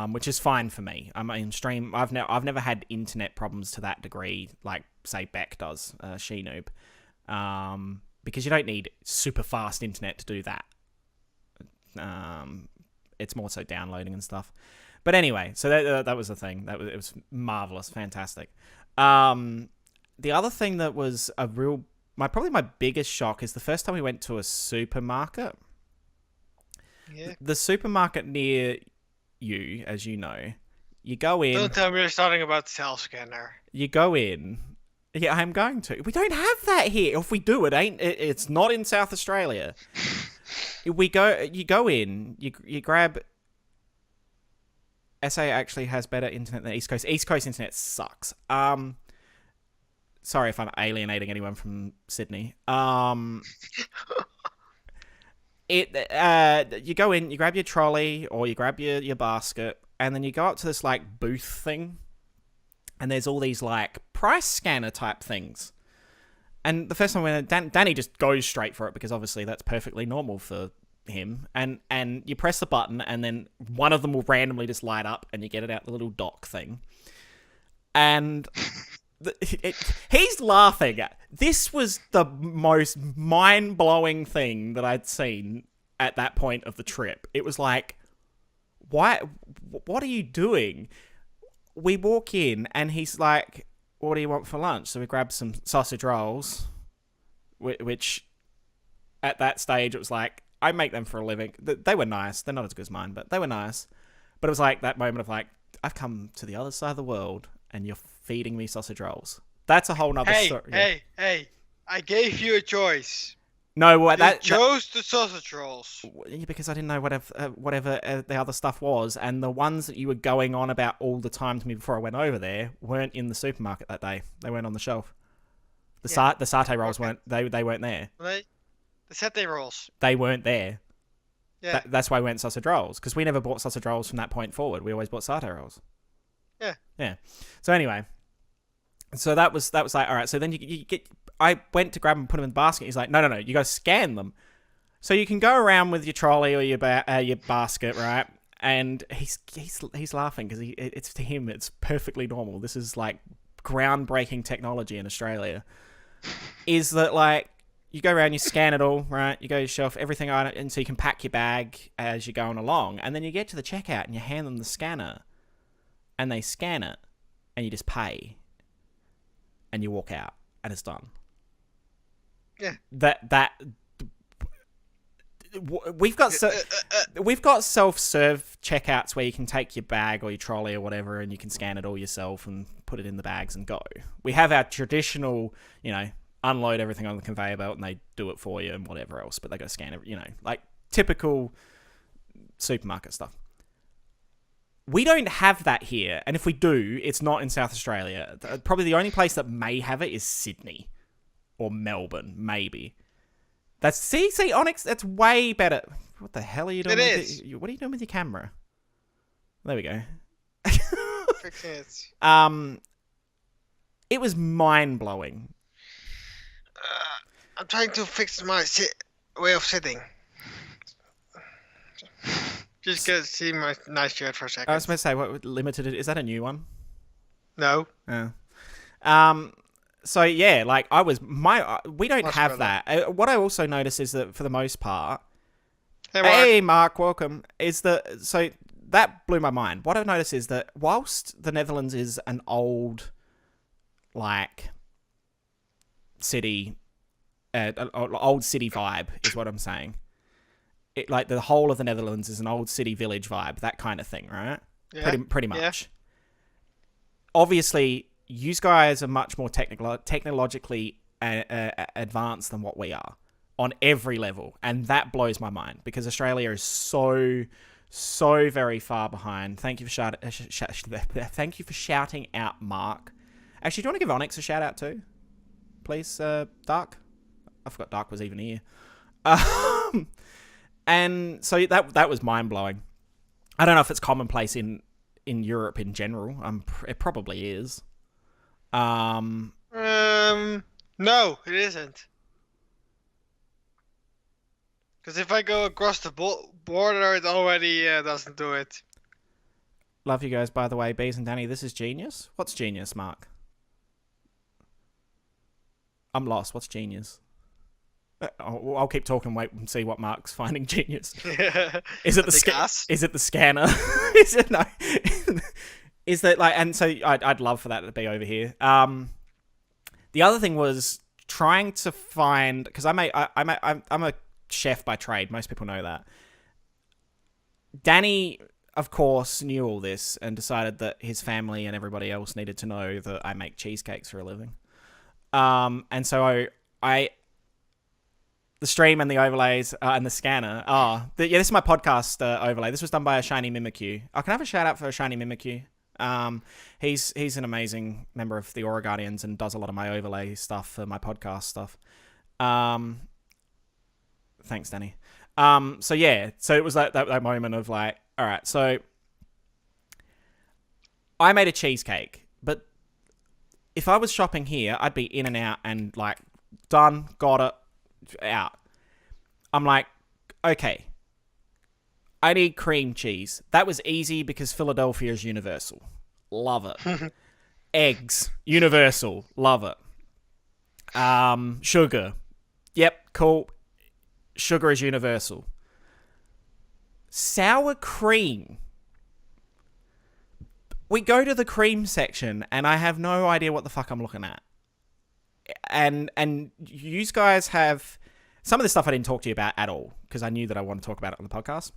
which is fine for me. I mean, I've never had internet problems to that degree, like say Beck does, she noob, because you don't need super fast internet to do that. It's more so downloading and stuff. But anyway, so that was the thing. It was marvelous, fantastic. The other thing that was probably my biggest shock is the first time we went to a supermarket.
Yeah.
The supermarket near you, as you know, you go in.
Don't tell me you're starting about cell scanner.
You go in. Yeah, I'm going to. We don't have that here. If we do, it's not in South Australia. You go in. You grab. SA actually has better internet than East Coast. East Coast internet sucks. Sorry if I'm alienating anyone from Sydney. You go in, you grab your trolley or you grab your basket, and then you go up to this like booth thing, and there's all these like price scanner type things. And the first time when Danny just goes straight for it because obviously that's perfectly normal for him. And you press the button, and then one of them will randomly just light up, and you get it out the little dock thing. And he's laughing. This was the most mind-blowing thing that I'd seen at that point of the trip. It was like, why? What are you doing? We walk in, and he's like, what do you want for lunch? So we grabbed some sausage rolls, which at that stage, it was like, I make them for a living. They were nice. They're not as good as mine, but they were nice. But it was like that moment of like, I've come to the other side of the world, and you're feeding me sausage rolls. That's a whole nother story.
Hey! I gave you a choice.
No,
You chose the sausage rolls.
Because I didn't know whatever the other stuff was, and the ones that you were going on about all the time to me before I went over there weren't in the supermarket that day. They weren't on the shelf. The satay rolls weren't. They weren't there.
The satay rolls.
They weren't there.
Yeah.
That's why we went sausage rolls, because we never bought sausage rolls from that point forward. We always bought satay rolls. Yeah. So anyway, so that was like, all right. So then you get. I went to grab them and put them in the basket. He's like, no, you got to scan them. So you can go around with your trolley or your basket, right? And he's laughing because it's to him it's perfectly normal. This is like groundbreaking technology in Australia. Is that like you go around, you scan it all, right? You go to your shelf, everything on it, and so you can pack your bag as you're going along, and then you get to the checkout and you hand them the scanner, and they scan it, and you just pay, and you walk out, and it's done.
Yeah.
We've got self-serve checkouts where you can take your bag or your trolley or whatever, and you can scan it all yourself and put it in the bags and go. We have our traditional, unload everything on the conveyor belt and they do it for you and whatever else, but they got to scan it, like typical supermarket stuff. We don't have that here, and if we do, it's not in South Australia. Probably the only place that may have it is Sydney. Or Melbourne, maybe. See, Onyx, that's way better. What the hell are you doing? What are you doing with your camera? There we go.
Fixing it.
It was mind-blowing.
I'm trying to fix my way of sitting. Just get to see my nice shirt for a second.
I was supposed to say, what limited is that a new one?
No.
Oh. So yeah, like I was we don't
Much
have
better.
that. What I also notice is that for the most part,
Hey, Mark.
hey Mark, welcome. So that blew my mind. What I've noticed is that whilst the Netherlands is an old, like, city, old city vibe is what I'm saying. It, like, the whole of the Netherlands is an old city village vibe, that kind of thing, right?
Yeah.
Pretty
Yeah.
much. Obviously, you guys are much more technologically advanced than what we are on every level, and that blows my mind because Australia is so very far behind. Thank you for thank you for shouting out, Mark. Actually, do you want to give Onyx a shout out too, please, Dark? I forgot Dark was even here. And so that was mind blowing. I don't know if it's commonplace in Europe in general. It probably is.
No, it isn't. Because if I go across the border, it already doesn't do it.
Love you guys, by the way, Bees and Danny. This is genius. What's genius, Mark? I'm lost. What's genius? I'll keep talking. Wait and see what Mark's finding genius. Is it the Is it the scanner? Is it no? Is that like? And so I'd love for that to be over here. The other thing was trying to find, because I'm a chef by trade. Most people know that. Danny, of course, knew all this and decided that his family and everybody else needed to know that I make cheesecakes for a living. And so the stream and the overlays and the scanner. This is my podcast overlay. This was done by a Shiny Mimikyu. I can have a shout out for a Shiny Mimikyu. He's an amazing member of the Aura Guardians and does a lot of my overlay stuff for my podcast stuff. Thanks, Danny. So it was that moment of like, all right, so I made a cheesecake, but if I was shopping here, I'd be in and out and like done, got it, out. I'm like, okay, I need cream cheese. That was easy because Philadelphia is universal. Love it. Eggs, universal. Love it. Sugar. Yep, cool. Sugar is universal. Sour cream. We go to the cream section and I have no idea what the fuck I'm looking at. And you guys have some of the stuff I didn't talk to you about at all because I knew that I wanted to talk about it on the podcast.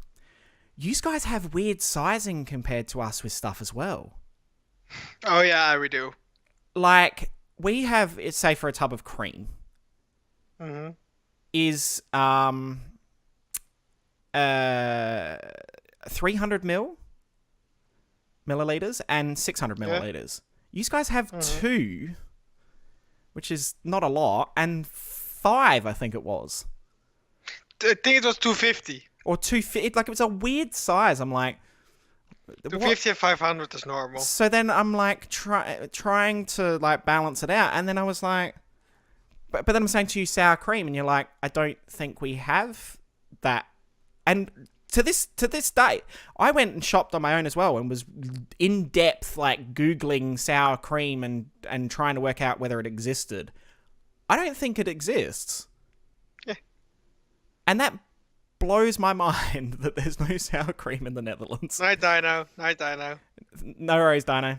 You guys have weird sizing compared to us with stuff as well.
Oh yeah, we do.
Like we have, say for a tub of cream, is 300 milliliters and 600 milliliters. You guys have 2. Which is not a lot, and 5, I think it was.
I think it was 250.
Or 250, like it was a weird size. I'm like,
250 and 500 is normal.
So then I'm like trying to like balance it out, and then I was like, but then I'm saying to you sour cream, and you're like, I don't think we have that. And to this day, I went and shopped on my own as well and was in depth like Googling sour cream and trying to work out whether it existed. I don't think it exists.
Yeah. And
that blows my mind that there's no sour cream in the Netherlands.
Night Dino.
No worries, Dino.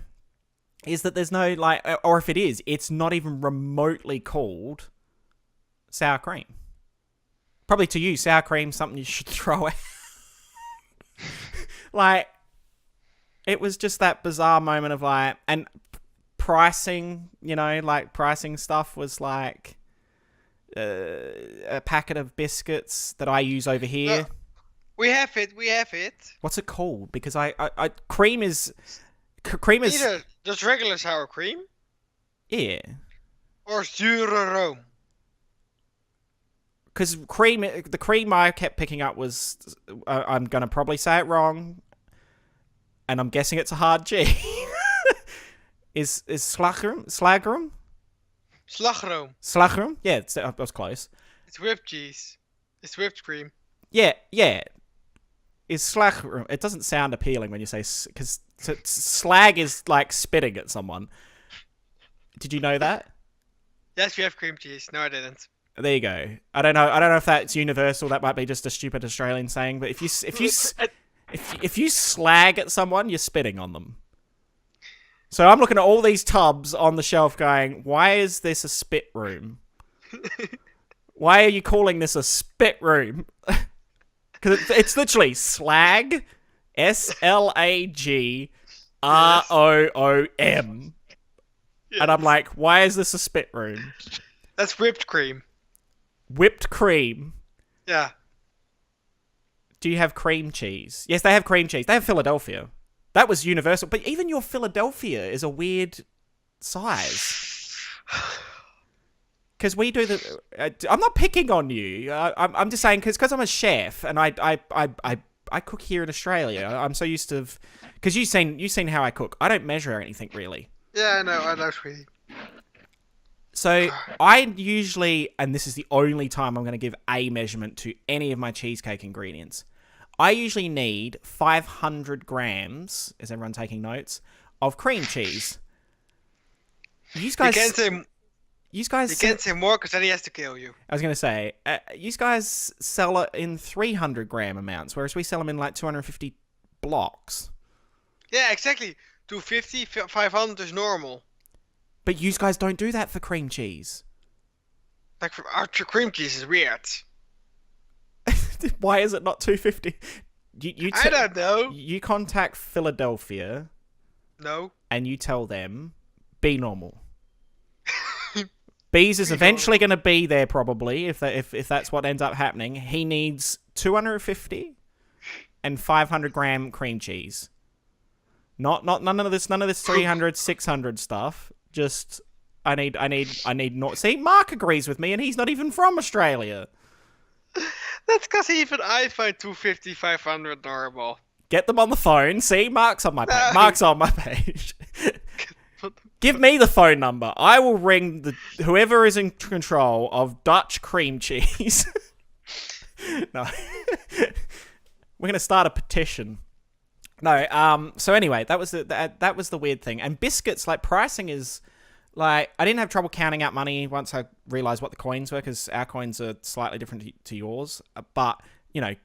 Is that there's no like, or if it is, it's not even remotely called sour cream. Probably to you, sour cream something you should throw out. Like, it was just that bizarre moment of like, and pricing, like pricing stuff was like a packet of biscuits that I use over here.
We have it.
What's it called? Because cream is
either just regular sour cream.
Yeah.
Or zure room.
Because the cream I kept picking up was, I'm going to probably say it wrong, and I'm guessing it's a hard G. is slagroom? Slagroom? Slagroom? Yeah, I was close.
It's whipped cheese. It's whipped cream.
Yeah. Is slagroom? It doesn't sound appealing when you say, because slag is like spitting at someone. Did you know that?
Yes, we have cream cheese. No, I didn't.
There you go. I don't know if that's universal. That might be just a stupid Australian saying. But if you slag at someone, you're spitting on them. So I'm looking at all these tubs on the shelf, going, "Why is this a spit room? Why are you calling this a spit room?" Because it's literally slag, SLAGROOM.
Yes.
And I'm like, why is this a spit room?
That's whipped cream.
Whipped cream.
Yeah.
Do you have cream cheese? Yes, they have cream cheese. They have Philadelphia. That was universal. But even your Philadelphia is a weird size. Because we do the... I'm not picking on you. I'm just saying, because I'm a chef, and I cook here in Australia. I'm so used to... Because you've seen how I cook. I don't measure anything, really.
Yeah, I know, sweetie.
So I usually, and this is the only time I'm going to give a measurement to any of my cheesecake ingredients, I usually need 500 grams, is everyone taking notes, of cream cheese. You guys... You
can't say more because then he has to kill you.
I was going to say, you guys sell it in 300 gram amounts, whereas we sell them in like 250 blocks.
Yeah, exactly. 250, 500 is normal.
But you guys don't do that for cream cheese.
Like, for our cream cheese is weird.
Why is it not 250?
I don't know.
You contact Philadelphia.
No.
And you tell them, be normal. Bees is eventually going to be there probably if that's what ends up happening. He needs 250 and 500 gram cream cheese. Not none of this 300 600 stuff. Just I need not. See, Mark agrees with me, and he's not even from Australia.
That's because even I find 250 500 normal.
Get them on the phone. See, Mark's on my page. No. Mark's on my page. Give me the phone number. I will ring whoever is in control of Dutch cream cheese. No. We're going to start a petition. No, so anyway, that was the weird thing. And biscuits, like, pricing is, like, I didn't have trouble counting out money once I realized what the coins were, because our coins are slightly different to yours. But, you know,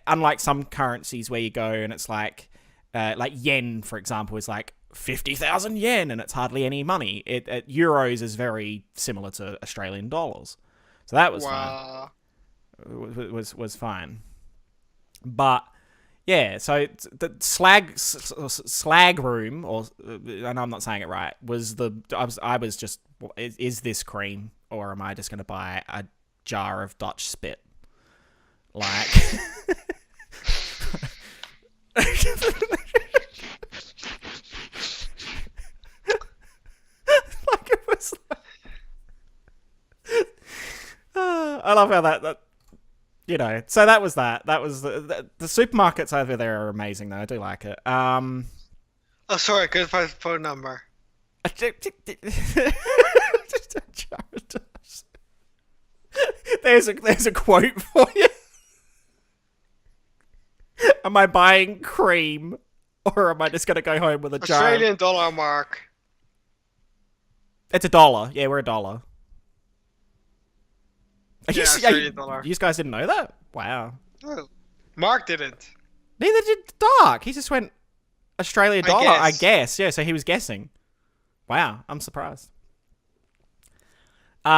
unlike some currencies where you go and it's like yen, for example, is like 50,000 yen and it's hardly any money. Euros is very similar to Australian dollars. So that was fine. Was fine. But yeah, so the slag room, or and I'm not saying it right, I was just, is this cream, or am I just going to buy a jar of Dutch spit? Like, I love how that you know. So that was that. That was the supermarkets over there are amazing though. I do like it.
Oh, sorry. Good phone number.
There's a quote for you. Am I buying cream, or am I just gonna go home with a jar?
Australian dollar, Mark.
It's $1. Yeah, we're $1.
Australian dollar.
You guys didn't know that? Wow.
No. Mark didn't.
Neither did Dark. He just went Australia dollar, I guess. Yeah, so he was guessing. Wow, I'm surprised. For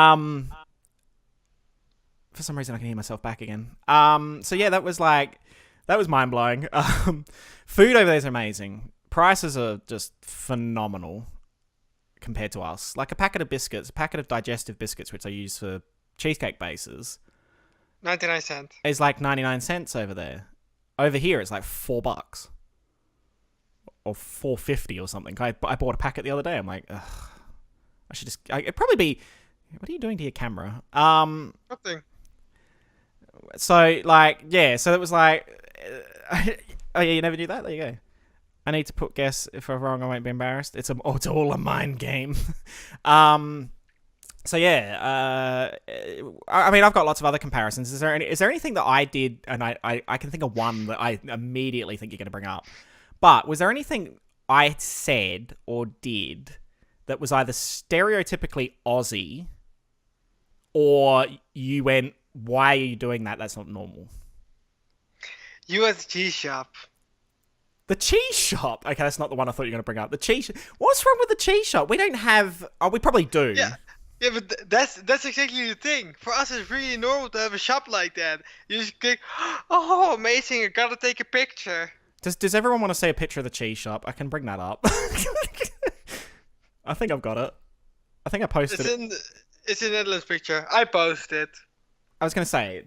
some reason I can hear myself back again. So yeah, that was mind blowing. Food over there is amazing. Prices are just phenomenal compared to us. Like a packet of digestive biscuits, which I use for cheesecake bases,
99 cents.
Is like 99 cents over there. Over here, it's like $4 or $4.50 or something. I bought a packet the other day. I'm like, ugh, I should just. It'd probably be. What are you doing to your camera?
Nothing.
So like, yeah. So it was like, oh yeah, you never knew that. There you go. I need to guess. If I'm wrong, I won't be embarrassed. It's all a mind game. So yeah, I mean, I've got lots of other comparisons. Is there anything that I did, and I can think of one that I immediately think you're going to bring up, but was there anything I said or did that was either stereotypically Aussie or you went, why are you doing that? That's not normal.
You at the cheese shop.
The cheese shop. Okay, that's not the one I thought you were going to bring up. The cheese. What's wrong with the cheese shop? We don't have. Oh, we probably do.
Yeah. Yeah, but that's exactly the thing. For us, it's really normal to have a shop like that. You just click, oh, amazing! I gotta take a picture.
Does everyone want to see a picture of the cheese shop? I can bring that up. I think I've got it. I think I posted it.
It's a Netherlands picture. I posted.
I was going to say,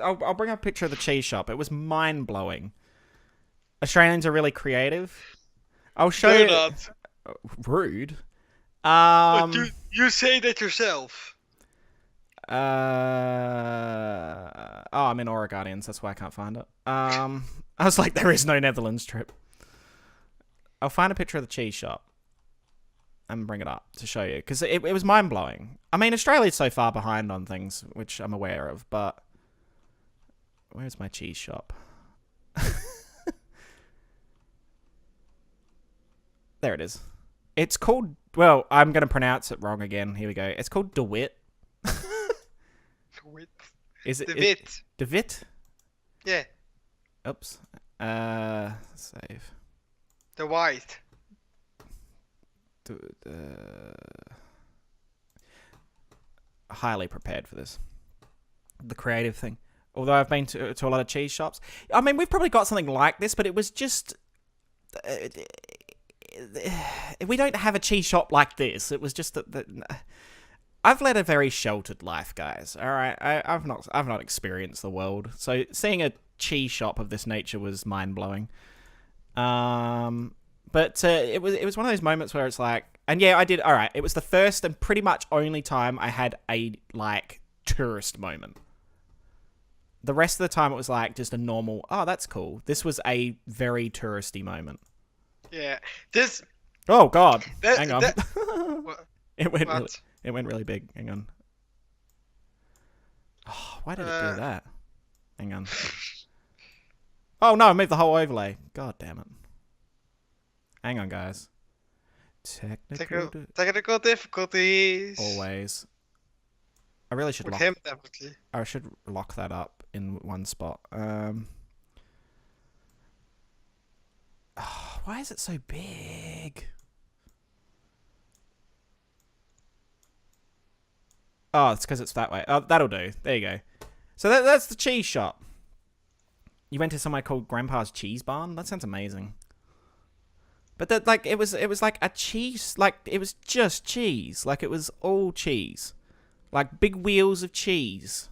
I'll bring up a picture of the cheese shop. It was mind-blowing. Australians are really creative. I'll show you.
Not.
Rude.
But you say that yourself.
I'm in Oregonians. That's why I can't find it. I was like, there is no Netherlands trip. I'll find a picture of the cheese shop and bring it up to show you, because it was mind-blowing. I mean, Australia's so far behind on things, which I'm aware of, but where's my cheese shop? There it is. It's called, well, I'm going to pronounce it wrong again. Here we go. It's called DeWitt.
DeWitt.
Is it
DeWitt?
DeWitt?
Yeah.
Oops. Save.
The white.
Highly prepared for this. The creative thing. Although I've been to a lot of cheese shops. I mean, we've probably got something like this, but it was just... we don't have a cheese shop like this. It was just that I've led a very sheltered life, guys. All right, I've not experienced the world, so seeing a cheese shop of this nature was mind blowing. But it was one of those moments where it's like, and yeah, I did. All right, it was the first and pretty much only time I had a like tourist moment. The rest of the time it was like just a normal. Oh, that's cool. This was a very touristy moment.
Yeah. This.
Oh God! Hang on. It went
what?
It went really big. Hang on. Oh, why did it do that? Hang on. Oh no! I moved the whole overlay. God damn it! Hang on, guys.
Technical difficulties.
Always. I really should
With
lock.
him, definitely.
I should lock that up in one spot. Why is it so big? Oh, it's because it's that way. Oh, that'll do. There you go. So that's the cheese shop. You went to somewhere called Grandpa's Cheese Barn? That sounds amazing. But that, like, it was like a cheese, like, it was just cheese. Like, it was all cheese. Like, big wheels of cheese.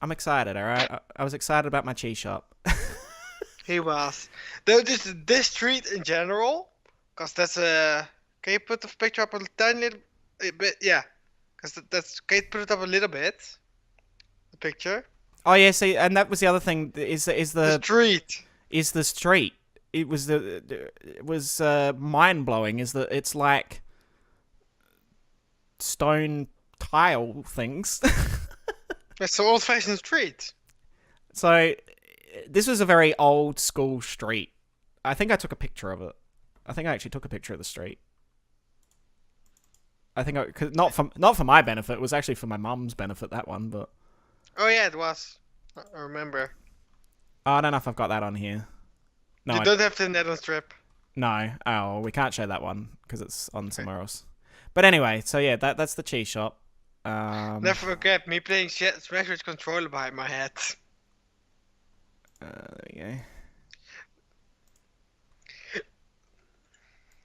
I'm excited, alright? I was excited about my cheese shop.
He was. Though just this street in general, because that's a... Can you put the picture up a tiny little bit? Yeah. Because that's... Can you put it up a little bit? The picture?
Oh, yeah, see, and that was the other thing, is the
street.
Is the street. It was mind-blowing, is that it's like stone tile things.
It's an old-fashioned street.
So, this was a very old-school street. I think I took a picture of it. I think I actually took a picture of the street. I think cause not for my benefit. It was actually for my mum's benefit, that one. But
oh yeah, it was. I remember.
Oh, I don't know if I've got that on here. No,
you don't have the Netherlands trip.
No. Oh, we can't show that one because it's on somewhere else. But anyway, so yeah, that's the cheese shop.
Never forget me playing Smash with controller behind my head.
There we go.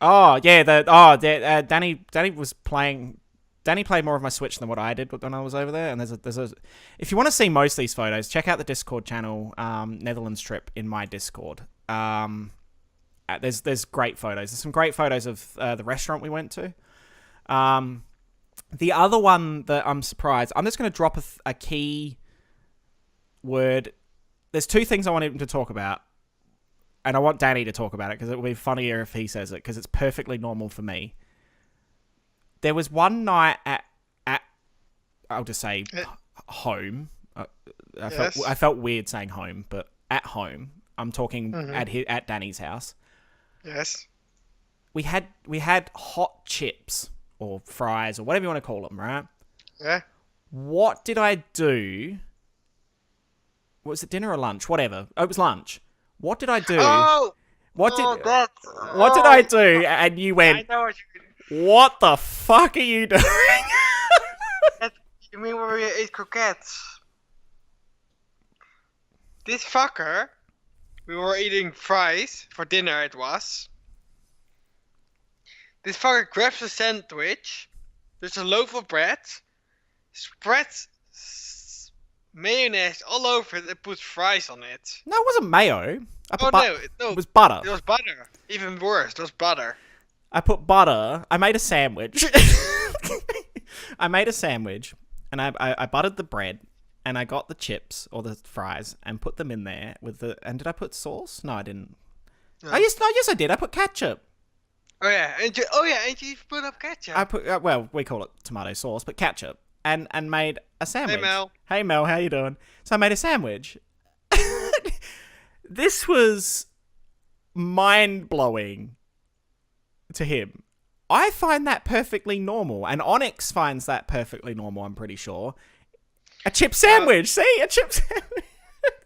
Oh yeah, Danny was playing. Danny played more of my Switch than what I did when I was over there. And there's a. If you want to see most of these photos, check out the Discord channel, Netherlands trip in my Discord. There's great photos. There's some great photos of the restaurant we went to. The other one that I'm surprised. I'm just going to drop a key word. There's two things I want him to talk about. And I want Danny to talk about it because it will be funnier if he says it because it's perfectly normal for me. There was one night at I'll just say home. I felt weird saying home, but at home. I'm talking at Danny's house.
Yes. We
had hot chips or fries or whatever you want to call them, right?
Yeah.
What did I do? Was it dinner or lunch? Whatever. Oh, it was lunch. What did I do?
Oh.
What did
Oh, that.
what did I
Oh.
do? And you
I
went,
know what you mean.
"What the fuck are you doing?"
You mean when we ate croquettes? This fucker. We were eating fries for dinner. It was. This fucker grabs a sandwich. There's a loaf of bread. Spreads mayonnaise all over it and puts fries on it.
No, it wasn't mayo.
Oh no, no,
It was butter.
it was butter. Even worse, it was butter.
I put butter. I made a sandwich. I made a sandwich, and I buttered the bread, and I got the chips or the fries and put them in there with the. And did I put sauce? No, I didn't.
No.
Oh yes, I did. I put ketchup.
And you put up ketchup.
I put well, we call it tomato sauce, but ketchup, and made a sandwich.
Hey
Mel, how you doing? So I made a sandwich. This was mind blowing to him. I find that perfectly normal, and Onyx finds that perfectly normal. I'm pretty sure. A chip sandwich. See, a chip sandwich.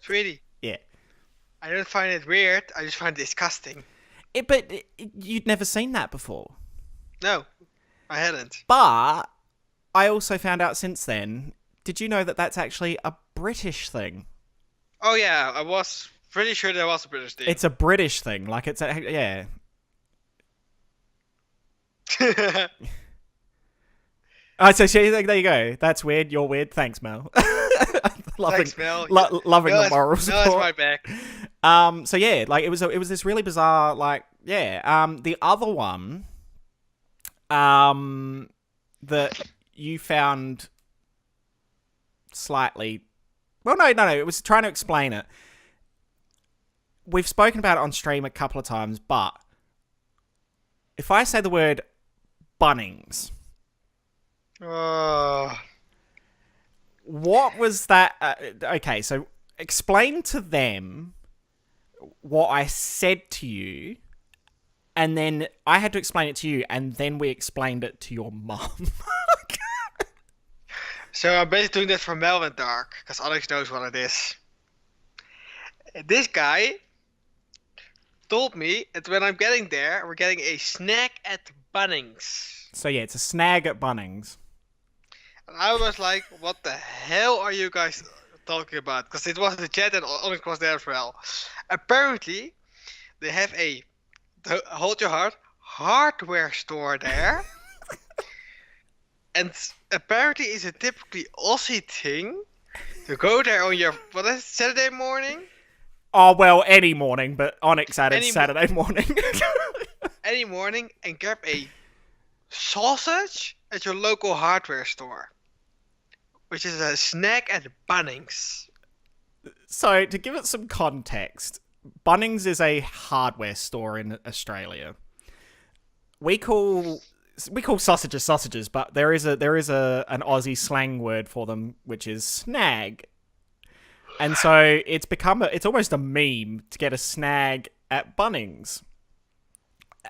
Sweetie.
Yeah.
I don't find it weird. I just find it disgusting.
But you'd never seen that before.
No, I hadn't.
But I also found out since then. Did you know that that's actually a British thing?
Oh yeah, I was pretty sure there was a British thing.
It's a British thing. Like it's a yeah. So there you go. That's weird. You're weird. Thanks, Mel.
Thanks, Mel.
Loving the moral support.
No, it's my back.
So yeah, like it was this really bizarre, like the other one, that you found slightly, well, no, it was trying to explain it. We've spoken about it on stream a couple of times, but if I say the word Bunnings, what was that? Okay, so explain to them what I said to you, and then I had to explain it to you, and then we explained it to your mum.
So I'm basically doing this for Melvin Dark, because Alex knows what it is. This guy told me that when I'm getting there, we're getting a snack at Bunnings.
So yeah, it's a snag at Bunnings.
And I was like, what the hell are you guys talking about? Because it was the chat and Onyx was there as well. Apparently, they have a, hold your heart, hardware store there. And apparently it's a typically Aussie thing to go there on your, what is it, Saturday morning?
Oh, well, any morning, but Onyx added Saturday morning.
Any morning and grab a sausage at your local hardware store. Which is a snack at Bunnings.
So, to give it some context, Bunnings is a hardware store in Australia. We call sausages, but there is an Aussie slang word for them, which is snag. And so it's almost a meme to get a snag at Bunnings.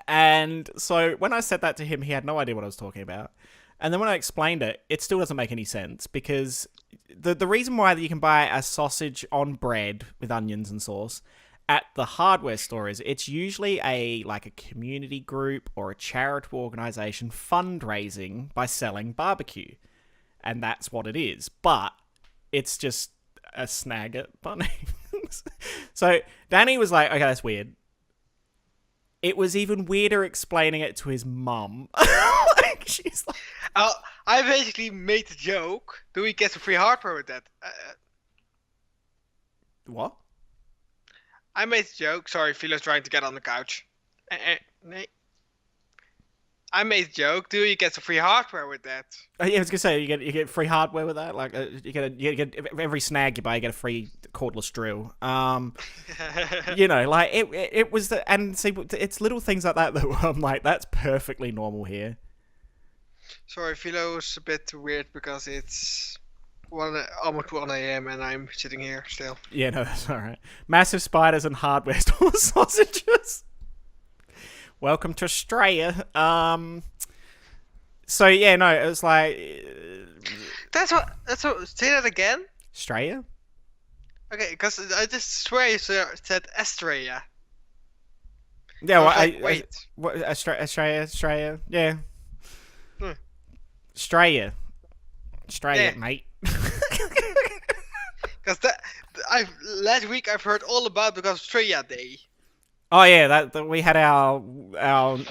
And so when I said that to him, he had no idea what I was talking about. And then when I explained it, it still doesn't make any sense, because the reason why you can buy a sausage on bread with onions and sauce at the hardware store is it's usually a community group or a charitable organization fundraising by selling barbecue. And that's what it is. But it's just a snag at Bunnings. So Danny was like, okay, that's weird. It was even weirder explaining it to his mum. She's like,
I basically made the joke. Do we get some free hardware with that?
What?
I made the joke. Sorry, Philo's trying to get on the couch. Nee. I made the joke. Do you get some free hardware with that?
Yeah, I was gonna say you get free hardware with that. Like you get every snag you buy, you get a free cordless drill. You know, like it was and see, it's little things like that I'm like, that's perfectly normal here.
Sorry, Philo's a bit weird because it's almost 1 a.m. and I'm sitting here still.
Yeah, no, that's all right. Massive spiders and hardware store sausages. Welcome to Australia. So yeah, no, it was like
That's what. Say that again.
Australia.
Okay, because I just swear you said Australia.
Yeah,
I
well,
was like, wait.
Australia, yeah,
Hmm.
Australia,
Yeah,
mate.
because last week I've heard all about because Australia Day.
Oh yeah, that we had our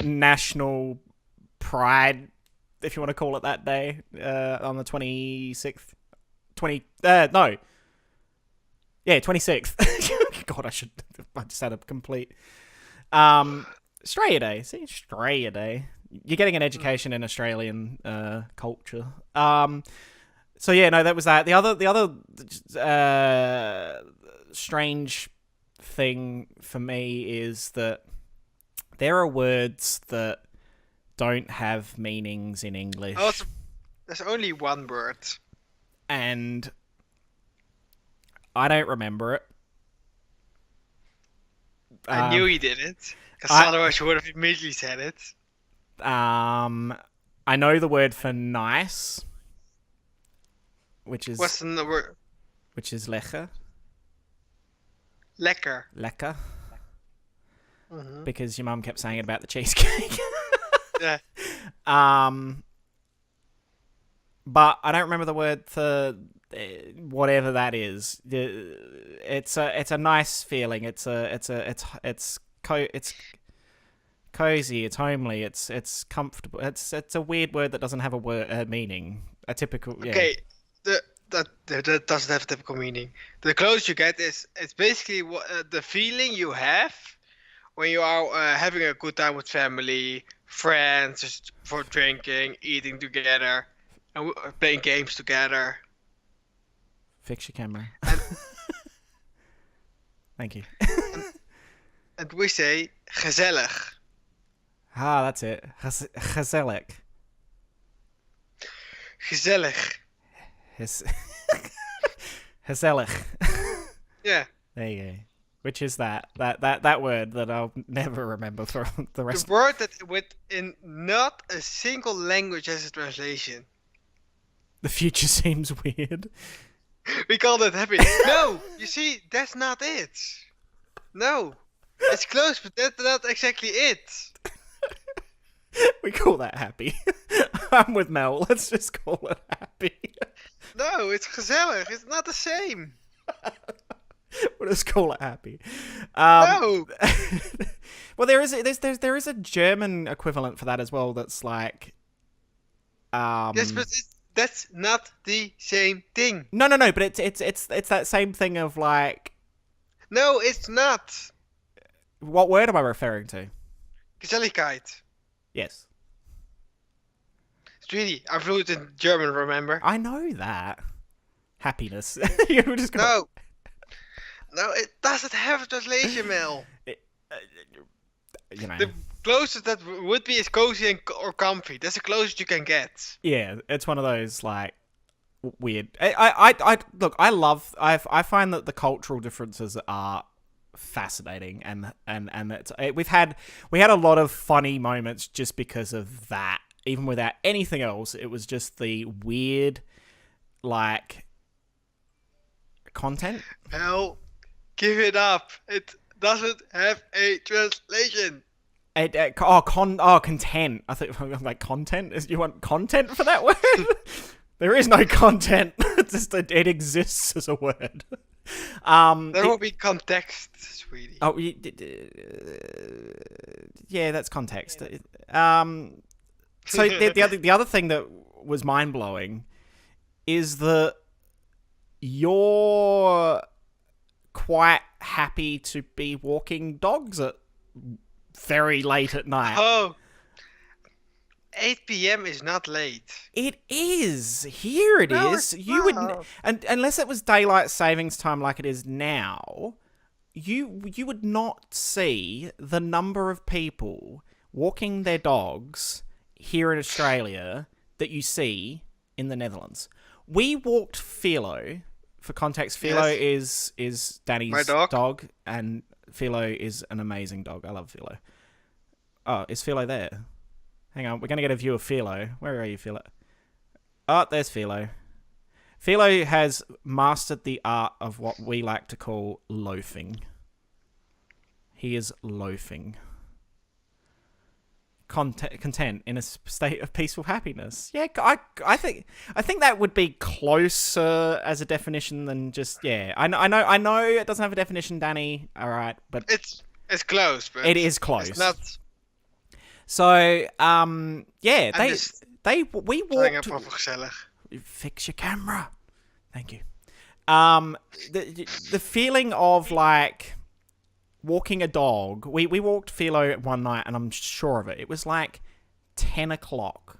national pride, if you want to call it that day, on the 26th. 26th. God, I just had a complete Australia Day. See, Australia Day. You're getting an education in Australian culture. So yeah, no, that was that. The other strange thing for me is that there are words that don't have meanings in English.
Oh, there's only one word.
And I don't remember it.
I knew you did it, because otherwise you would have immediately said it.
I know the word for nice, which is
What's the word?
which is lekker.
Lekker.
Lekker.
Mm-hmm.
Because your mum kept saying it about the cheesecake.
Yeah.
But I don't remember the word for whatever that is. It's a nice feeling. It's cozy. It's homely. It's comfortable. It's a weird word that doesn't have a meaning. A typical. Yeah.
Okay. That doesn't have a typical meaning. The closest you get is it's basically the feeling you have when you are having a good time with family, friends, just for drinking, eating together, and playing games together.
Fix your camera. Thank you.
And we say gezellig.
Ah, that's it. Gezellig.
Gezellig.
Gezellig.
Yeah.
There you go. Which is that word that I'll never remember for the rest.
The word that in not a single language has a translation.
The future seems weird.
We call it happy. No, you see, that's not it. No, it's close, but that's not exactly it.
We call that happy. I'm with Mel. Let's just call it happy.
No, it's gezellig. It's not the same.
We'll just call it happy.
No.
Well, there is a German equivalent for that as well. That's like.
Yes, but that's not the same thing.
No. But it's that same thing of like.
No, it's not.
What word am I referring to?
Gezelligkeit.
Yes.
Sweetie, I'm fluent in German, remember?
I know that. Happiness. You just
No. No, it doesn't have a translation, Mel.
You know.
The closest that would be is cozy or comfy. That's the closest you can get.
Yeah, it's one of those like weird. I look. I find that the cultural differences are fascinating, and we had a lot of funny moments just because of that. Even without anything else, it was just the weird, like, content.
Hell, give it up. It doesn't have a translation.
Content. I thought like content. You want content for that word? There is no content. It's just it exists as a word.
There will be context, sweetie.
Oh, yeah, that's context. So the other thing that was mind blowing is that you're quite happy to be walking dogs at very late at night.
Oh, 8 p.m. is not late.
It is. Here it is. You would, and unless it was daylight savings time like it is now, you would not see the number of people walking their dogs here in Australia that you see in the Netherlands. We walked Philo. For context, Philo is Danny's dog, and Philo is an amazing dog. I love Philo. Oh, is Philo there? Hang on, we're going to get a view of Philo. Where are you, Philo? Oh, there's Philo. Philo has mastered the art of what we like to call loafing. He is loafing. Content in a state of peaceful happiness. Yeah, I think that would be closer as a definition than just I know it doesn't have a definition, Danny. All right, but
it's close, but
it is close.
It's not.
So we walked. Fix your camera. Thank you. The feeling of like walking a dog. We walked Philo one night, and I'm sure of it. It was like 10 o'clock.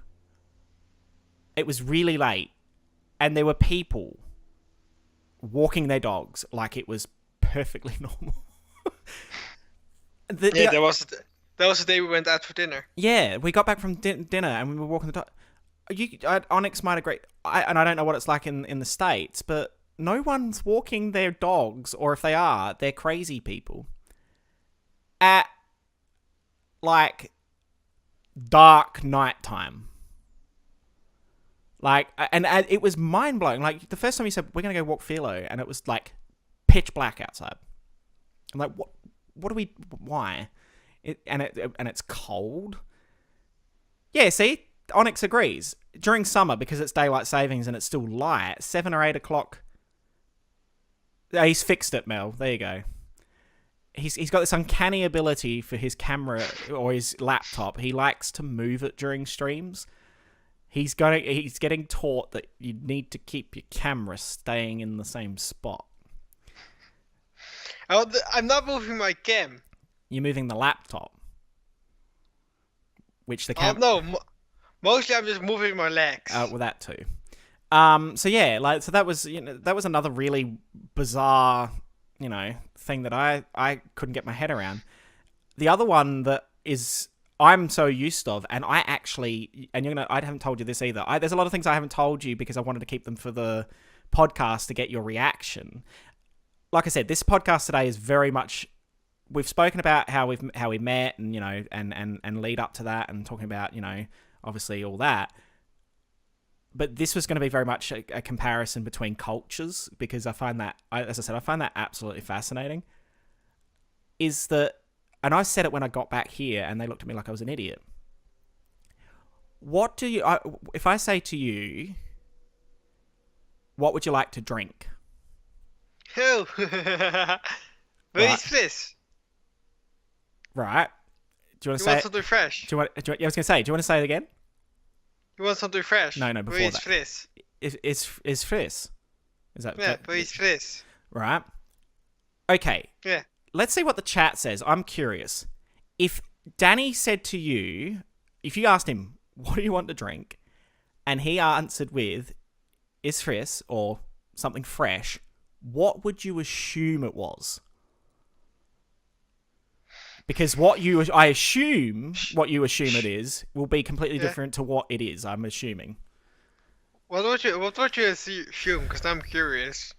It was really late, and there were people walking their dogs like it was perfectly normal.
That was the day we went out for dinner.
Yeah, we got back from dinner, and we were walking the dog. Onyx might agree, and I don't know what it's like in the States, but no one's walking their dogs, or if they are, they're crazy people. At, like, dark nighttime. Like, and it was mind-blowing. Like, the first time you said, we're going to go walk Philo, and it was, like, pitch black outside. I'm like, why? And it's cold. Yeah, see? Onyx agrees. During summer, because it's daylight savings and it's still light, 7 or 8 o'clock... He's fixed it, Mel. There you go. He's got this uncanny ability for his camera or his laptop. He likes to move it during streams. He's getting taught that you need to keep your camera staying in the same spot.
Oh, I'm not moving my cam.
You're moving the laptop, which the
camera. Oh no, mostly I'm just moving my legs.
Well, that too. So that was another really bizarre, thing that I couldn't get my head around. The other one that is I'm so used of, and I haven't told you this either. There's a lot of things I haven't told you because I wanted to keep them for the podcast to get your reaction. Like I said, this podcast today is very much, we've spoken about how we met and, and lead up to that and talking about, obviously all that. But this was going to be very much a comparison between cultures because I find that, as I said, I find that absolutely fascinating. Is that, and I said it when I got back here and they looked at me like I was an idiot. What do you, if I say to you, what would you like to drink?
Oh, what is this?
Right. Do you want to say?
You want something fresh?
I was going to say. Do you want to say it again?
You want something fresh?
No, before
that.
Frizz. Is Frizz? Is that?
Yeah, but it's Frizz.
Right. Okay.
Yeah.
Let's see what the chat says. I'm curious. If Danny said to you, if you asked him, what do you want to drink? And he answered with, is Frizz or something fresh, what would you assume it was? Because what you assume it is will be completely different to what it is, I'm assuming.
What would you assume? Because I'm curious.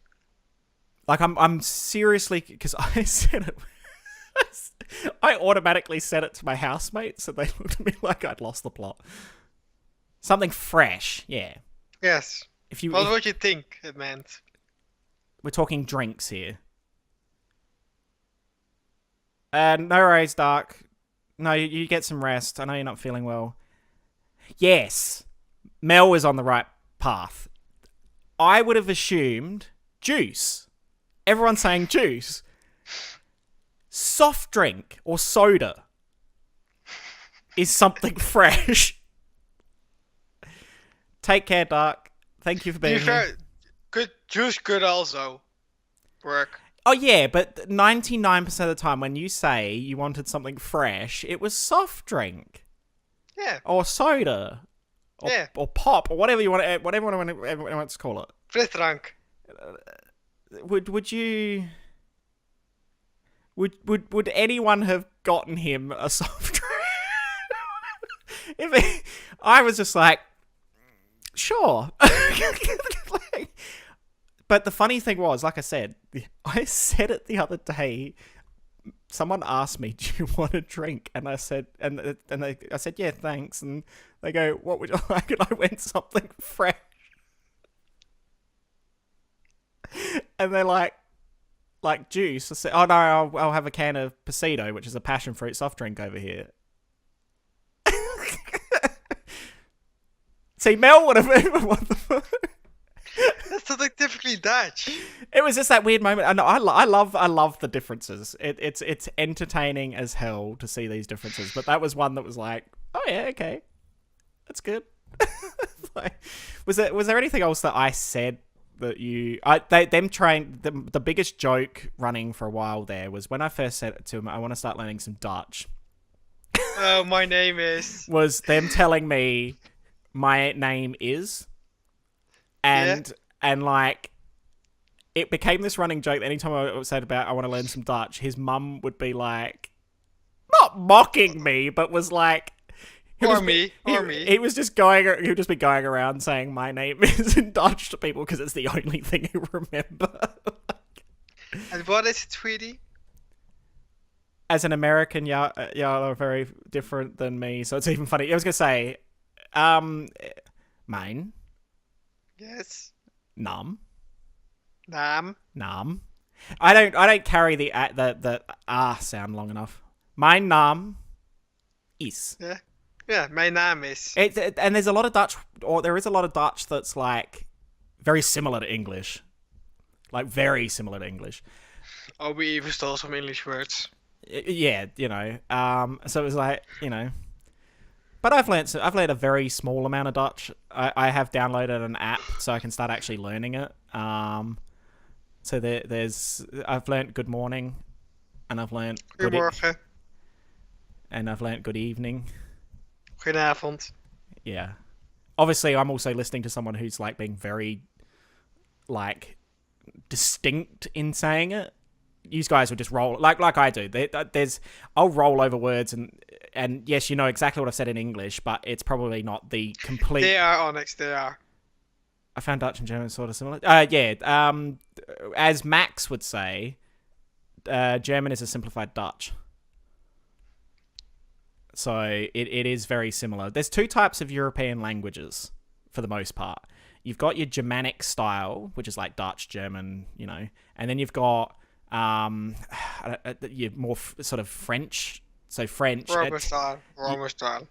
Like, I'm seriously... Because I said it... I automatically said it to my housemates, and they looked at me like I'd lost the plot. Something fresh, yeah.
Yes. What would you think it meant?
We're talking drinks here. No worries, Dark. No, you get some rest. I know you're not feeling well. Yes. Mel was on the right path. I would have assumed juice. Everyone's saying juice. Soft drink or soda is something fresh. Take care, Dark. Thank you for being here.
Good juice could also work.
Oh, yeah, but 99% of the time when you say you wanted something fresh, it was soft drink.
Yeah.
Or soda. Or pop, or whatever everyone wants to call it.
Frisdrank.
Would anyone have gotten him a soft drink? I was just like, sure. But the funny thing was, like I said it the other day someone asked me, "Do you want a drink?" And I said, I said, "Yeah, thanks." And they go, "What would you like?" And I went, "Something fresh." And they're like juice. I said, "Oh no, I'll have a can of Pasito, which is a passion fruit soft drink over here." See, Mel would have what the fuck?
That's not like typically Dutch.
It was just that weird moment. And I love the differences. It's entertaining as hell to see these differences. But that was one that was like, oh yeah, okay, that's good. Like, was there anything else that I said that the biggest joke running for a while there was when I first said it to him, I want to start learning some Dutch.
Oh, my name is.
Was them telling me my name is, and like it became this running joke that anytime I said about I want to learn some Dutch, his mum would be like, not mocking me, but was like, he would just be going around saying my name is in Dutch to people because it's the only thing he remember.
And what is it, sweetie?
As an American, y'all are very different than me, so it's even funny. I was gonna say, mine.
Yes.
Nam.
Naam.
I don't carry the sound long enough. My naam is.
Yeah, my name is.
And there's a lot of Dutch, or there is a lot of Dutch that's like very similar to English, like very similar to English.
Oh, we even stole some English words.
Yeah, you know. So it was like, you know. But I've learned a very small amount of Dutch. I have downloaded an app so I can start actually learning it. So I've learned good morning, and I've learned
Goedemorgen.
And I've learned good evening.
Goedenavond.
Yeah. Obviously, I'm also listening to someone who's like being very like distinct in saying it. You guys would just roll like I do. I'll roll over words and yes, you know exactly what I've said in English, but it's probably not the complete.
They are, Onyx. They are.
I found Dutch and German sort of similar. Yeah. As Max would say, German is a simplified Dutch. So it is very similar. There's two types of European languages for the most part. You've got your Germanic style, which is like Dutch, German, you know, and then you've got your more sort of French. So French.
Roman style.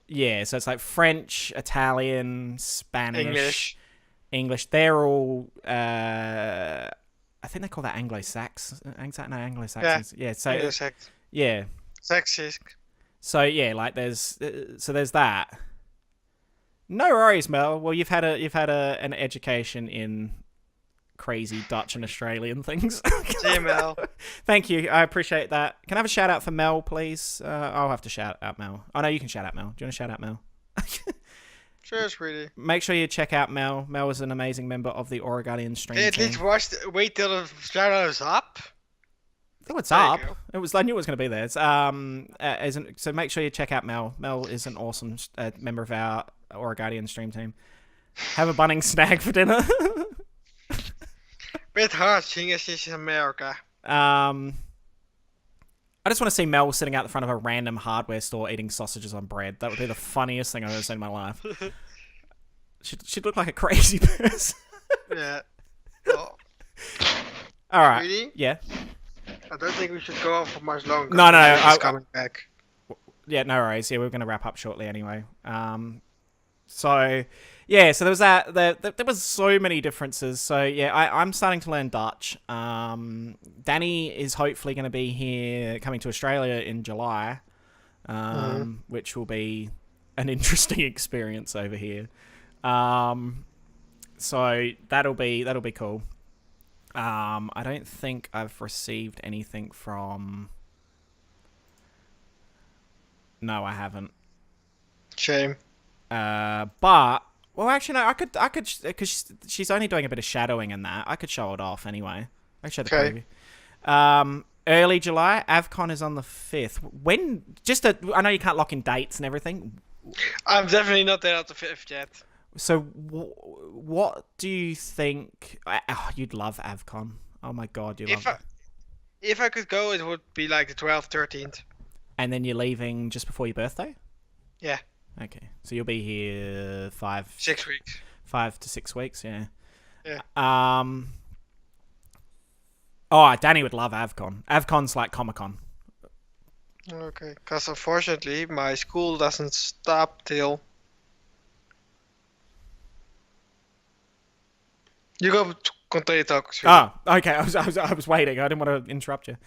Yeah, so it's like French, Italian, Spanish, English. They're all. I think they call that Anglo-Saxons. Anglo-Saxons. Yeah. So
Anglo-Saxons.
Yeah.
Sexist.
So yeah, like there's that. No worries, Mel. Well, you've had an education in crazy Dutch and Australian things.
See you, Mel.
Thank you. I appreciate that. Can I have a shout out for Mel, please? I'll have to shout out Mel. Oh no, you can shout out Mel. Do you want to shout out Mel?
Sure, sweetie.
Make sure you check out Mel. Mel is an amazing member of the Oregonian stream
At
team.
least wait till the shout out is up.
Oh, it's up. I knew it was going to be there. It's, so make sure you check out Mel. Mel is an awesome member of our Oregonian stream team. Have a Bunnings snag for dinner.
Bit hard seeing as she's in America.
I just want to see Mel sitting out the front of a random hardware store eating sausages on bread. That would be the funniest thing I've ever seen in my life. She'd look like a crazy person.
Yeah. Oh.
All right.
Really?
Yeah.
I don't think we should go on for much longer.
No.
He's coming back.
Yeah, no worries. Yeah, we're going to wrap up shortly anyway. So there was that. There was so many differences. So yeah, I'm starting to learn Dutch. Danny is hopefully going to be here, coming to Australia in July, which will be an interesting experience over here. So that'll be cool. I don't think I've received anything from. No, I haven't.
Shame.
But well, actually, no. I could, because she's only doing a bit of shadowing and that. I could show it off anyway. I could show the preview. Early July. Avcon is on the 5th. When? I know you can't lock in dates and everything.
I'm definitely not there at the 5th yet.
So, what do you think? You'd love Avcon. Oh my god, you love it.
If I could go, it would be like the 12th, 13th.
And then you're leaving just before your birthday?
Yeah,
Okay. So you'll be here
6 weeks.
5 to 6 weeks, yeah.
Yeah.
Oh, Danny would love AvCon. AvCon's like Comic-Con.
Okay, because unfortunately my school doesn't stop till. You go to continue talk, sweetie.
Oh, okay. I was waiting. I didn't want to interrupt you.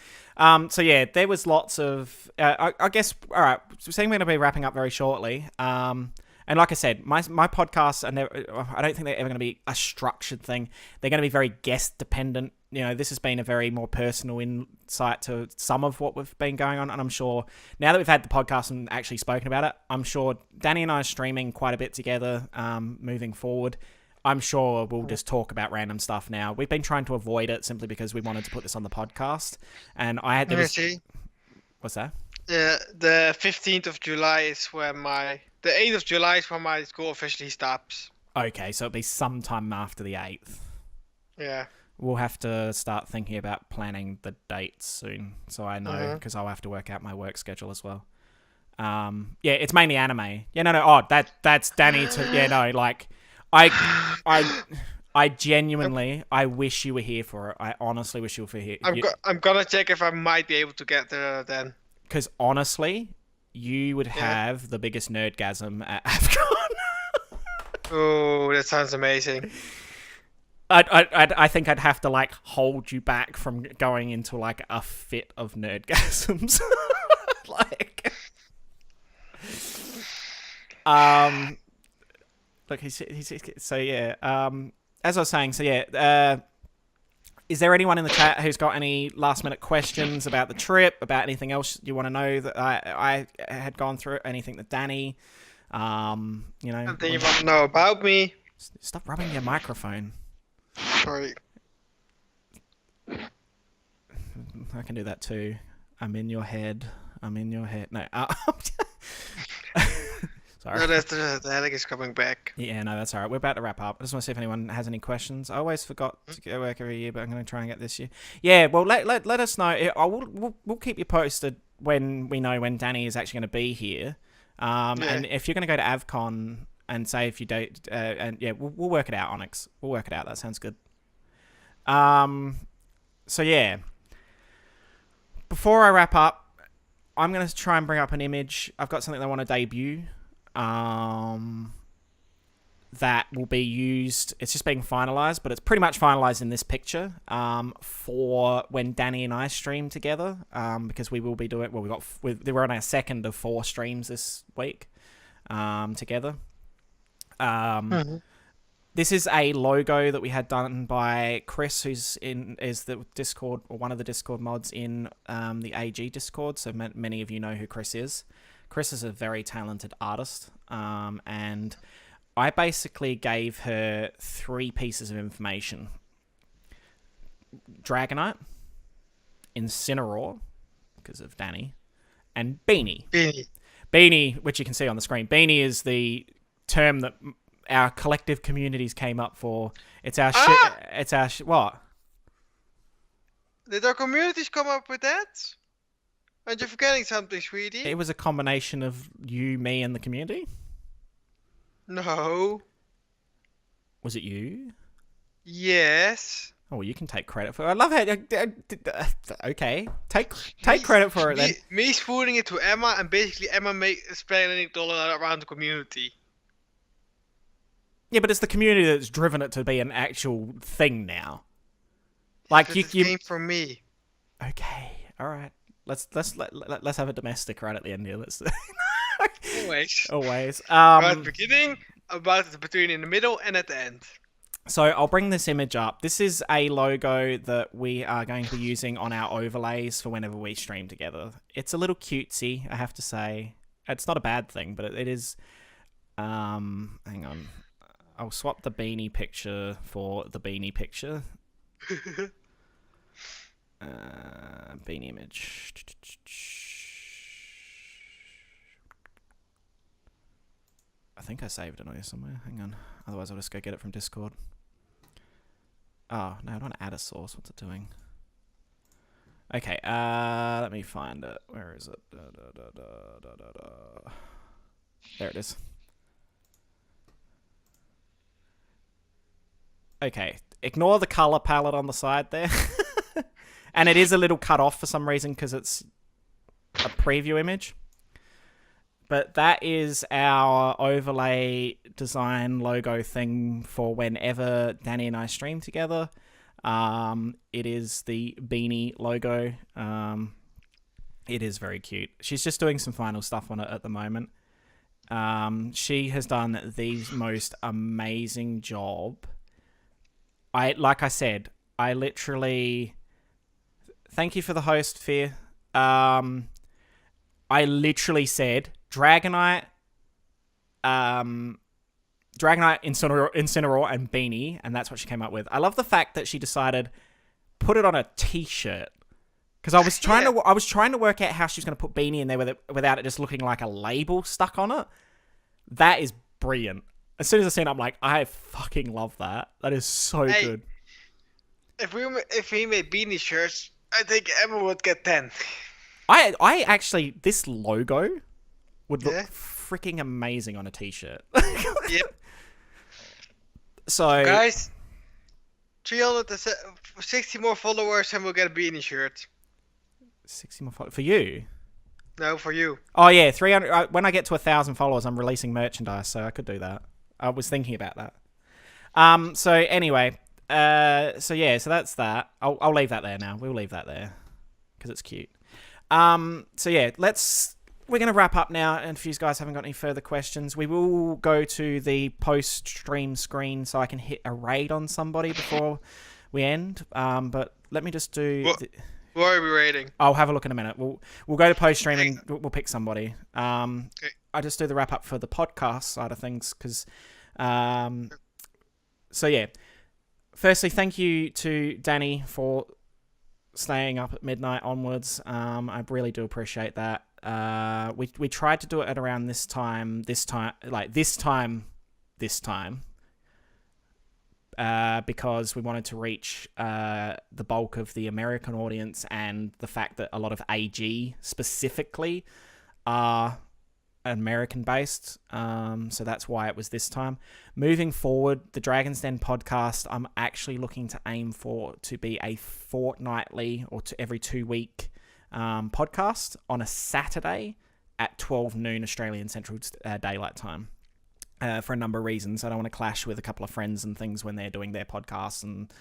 So yeah, there was lots of. I guess. All right. So saying we're going to be wrapping up very shortly. And like I said, my podcasts are never. I don't think they're ever going to be a structured thing. They're going to be very guest dependent. You know, this has been a very more personal insight to some of what we've been going on, and I'm sure now that we've had the podcast and actually spoken about it, I'm sure Danny and I are streaming quite a bit together. Moving forward. I'm sure we'll just talk about random stuff now. We've been trying to avoid it simply because we wanted to put this on the podcast. And I had
Let me
to.
see.
What's that?
The 15th of July is when the 8th of July is when my school officially stops.
Okay, so it'll be sometime after the 8th.
Yeah.
We'll have to start thinking about planning the dates soon, so I know, because I'll have to work out my work schedule as well. Yeah, it's mainly anime. Yeah, no. Oh, that's Danny. Yeah, no, like. I genuinely, I wish you were here for it. I honestly wish you were here.
I'm gonna check if I might be able to get there then.
Because honestly, you would have the biggest nerdgasm at AFCON.
Oh, that sounds amazing.
I think I'd have to like hold you back from going into like a fit of nerdgasms. Like, look, he's so yeah. As I was saying, so yeah. Is there anyone in the chat who's got any last minute questions about the trip, about anything else you want to know that I had gone through, anything that Danny, you know?
Anything you want to know about me?
Stop rubbing your microphone.
Sorry.
I can do that too. I'm in your head. I'm in your head. No. Sorry.
No, the headache is coming back.
Yeah, no, that's all right. We're about to wrap up. I just want to see if anyone has any questions. I always forgot to go work every year, but I'm going to try and get this year. Yeah, well, let us know. We'll keep you posted when we know when Danny is actually going to be here. And if you're going to go to AvCon and say if you don't, and yeah, we'll work it out, Onyx. We'll work it out. That sounds good. So yeah. Before I wrap up, I'm going to try and bring up an image. I've got something I want to debut. That will be used. It's just being finalized, but it's pretty much finalized in this picture. For when Danny and I stream together. Because we will be doing. Well, we're on our second of 4 streams this week. Together. This is a logo that we had done by Chris, is the Discord, or one of the Discord mods in the AG Discord. So many of you know who Chris is. Chris is a very talented artist, and I basically gave her 3 pieces of information. Dragonite, Incineroar, because of Danny, and Beani. Beani, which you can see on the screen. Beani is the term that our collective communities came up for. It's our what?
Did our communities come up with that? Aren't you forgetting something, sweetie?
It was a combination of you, me, and the community.
No.
Was it you?
Yes.
Oh, well, you can take credit for it. I love it. Okay. Take credit for it then.
Me spooning it to Emma, and basically Emma spreading it all around the community.
Yeah, but it's the community that's driven it to be an actual thing now. Like you
came from me.
Okay. All right. Let's have a domestic right at the end here. Let's always.
Right at the beginning, about the between in the middle, and at the end.
So I'll bring this image up. This is a logo that we are going to be using on our overlays for whenever we stream together. It's a little cutesy, I have to say. It's not a bad thing, but it is. Hang on. I'll swap the Beanie picture for the Beanie picture. Beanie image. I think I saved it on here somewhere. Hang on. Otherwise, I'll just go get it from Discord. Oh, no, I don't want to add a source. What's it doing? Okay, let me find it. Where is it? There it is. Okay, ignore the color palette on the side there. And it is a little cut off for some reason because it's a preview image. But that is our overlay design logo thing for whenever Danny and I stream together. It is the Beani logo. It is very cute. She's just doing some final stuff on it at the moment. She has done the most amazing job. Like I said, I literally... Thank you for the host, Fear. I literally said Dragonite, Incineroar, and Beanie, and that's what she came up with. I love the fact that she decided put it on a T-shirt because I was trying to work out how she was going to put Beanie in there without it just looking like a label stuck on it. That is brilliant. As soon as I seen it, I'm like, I fucking love that. That is so good.
If we made Beanie shirts, I think Emma would get 10.
I actually, this logo would look freaking amazing on a T-shirt.
Yep.
So,
guys, 360 more followers and we'll get a Beanie shirt.
60 more followers for you.
No, for you.
Oh yeah, 300. When I get to 1,000 followers, I'm releasing merchandise, so I could do that. I was thinking about that. So anyway, so that's that. I'll leave that there now. We'll leave that there because it's cute. So yeah, we're going to wrap up now, and if you guys haven't got any further questions, we will go to the post-stream screen so I can hit a raid on somebody before we end. But let me just do...
What are we raiding?
I'll have a look in a minute. We'll go to post-stream and we'll pick somebody.
Okay.
I just do the wrap-up for the podcast side of things, because... so yeah. Firstly, thank you to Danny for staying up at midnight onwards. I really do appreciate that. We tried to do it at around this time, because we wanted to reach the bulk of the American audience, and the fact that a lot of AG specifically are American based, so that's why it was this time. Moving forward, the Dragon's Den podcast, I'm actually looking to aim for to be a fortnightly or to every 2 week podcast on a Saturday at 12 noon Australian Central Daylight Time, for a number of reasons. I don't want to clash with a couple of friends and things when they're doing their podcasts and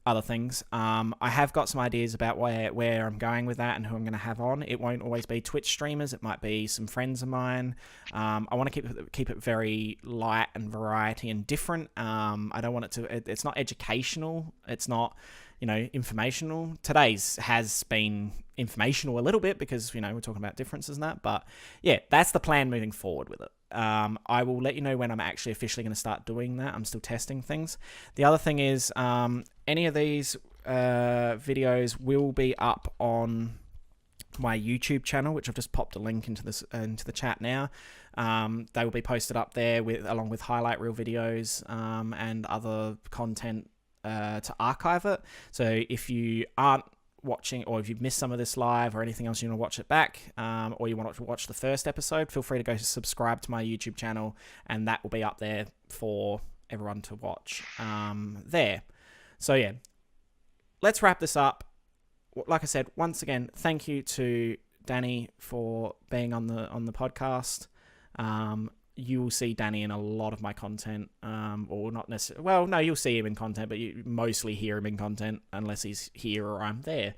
other things. I have got some ideas about where I'm going with that and who I'm going to have on. It won't always be Twitch streamers. It might be some friends of mine. I want to keep it very light and variety and different. I don't want it to... It's not educational. It's not, informational. Today's has been informational a little bit because, we're talking about differences and that. But, yeah, that's the plan moving forward with it. I will let you know when I'm actually officially going to start doing that. I'm still testing things. The other thing is, any of these videos will be up on my YouTube channel, which I've just popped a link into the chat now. They will be posted up there along with highlight reel videos and other content to archive it. So if you aren't watching, or if you've missed some of this live or anything else, you want to watch it back, or you want to watch the first episode, feel free to go subscribe to my YouTube channel, and that will be up there for everyone to watch there. So yeah, let's wrap this up. Like I said, once again, thank you to Danny for being on the podcast. You will see Danny in a lot of my content, or not necessarily. Well, no, you'll see him in content, but you mostly hear him in content unless he's here or I'm there.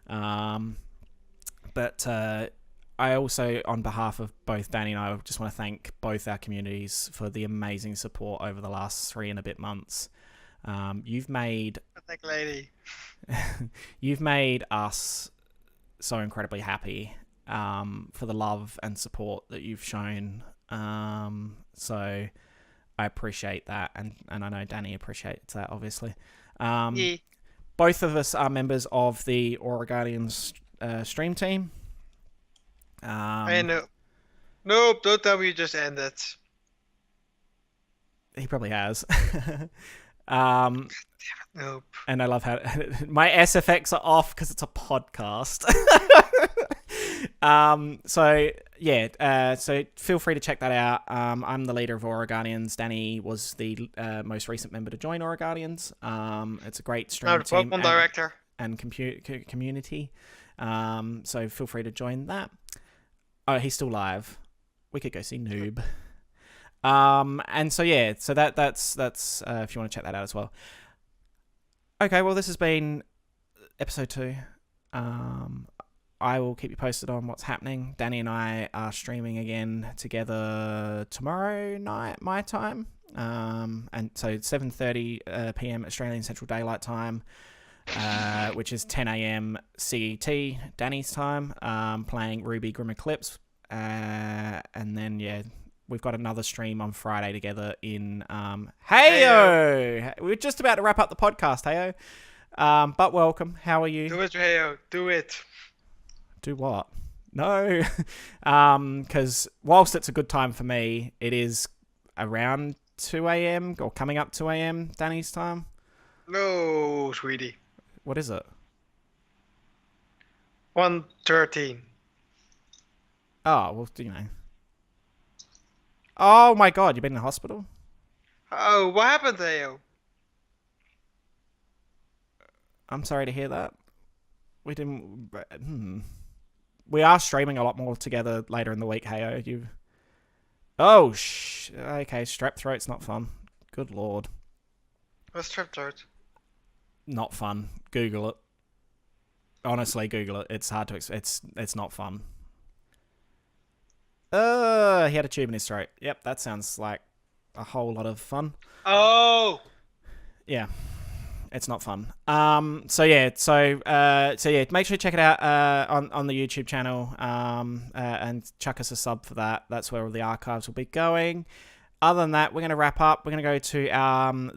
But I also, on behalf of both Danny and I, just want to thank both our communities for the amazing support over the last 3 and a bit months. You've made us so incredibly happy for the love and support that you've shown. So I appreciate that, and I know Danny appreciates that, obviously.
Yeah.
Both of us are members of the Aura Guardians stream team.
I know. Nope, don't tell me you just ended.
He probably has.
Nope.
And I love how my SFX are off because it's a podcast. So feel free to check that out. I'm the leader of Aura Guardians. Danny was the most recent member to join Aura Guardians. It's a great
Now
stream
the
team
Pokemon director.
and community. So feel free to join that. Oh, he's still live. We could go see Noob. And so that's if you want to check that out as well. Okay, well, this has been episode 2. I will keep you posted on what's happening. Danny and I are streaming again together tomorrow night, my time. And so 7:30 p.m. Australian Central Daylight Time, which is 10 a.m. CET, Danny's time, playing Ruby Grim Eclipse. And then, we've got another stream on Friday together in Heyo. We're just about to wrap up the podcast, Heyo. But welcome. How are you?
Do it, Heyo. Do it.
Do what? No. Because whilst it's a good time for me, it is around 2 a.m. or coming up 2 a.m. Danny's time.
No, sweetie.
What is it?
1:13.
Oh, well, Oh my god, you've been in the hospital?
Oh, what happened, Heyo?
I'm sorry to hear that. We didn't... We are streaming a lot more together later in the week, Heyo. You... Oh, okay, strep throat's not fun. Good lord.
What's strep throat?
Not fun. Google it. Honestly, Google it. It's hard to... It's not fun. He had a tube in his throat. Yep, that sounds like a whole lot of fun.
Oh!
Yeah. It's not fun. Make sure you check it out on the YouTube channel and chuck us a sub for that. That's where all the archives will be going. Other than that, we're going to wrap up. We're going to go to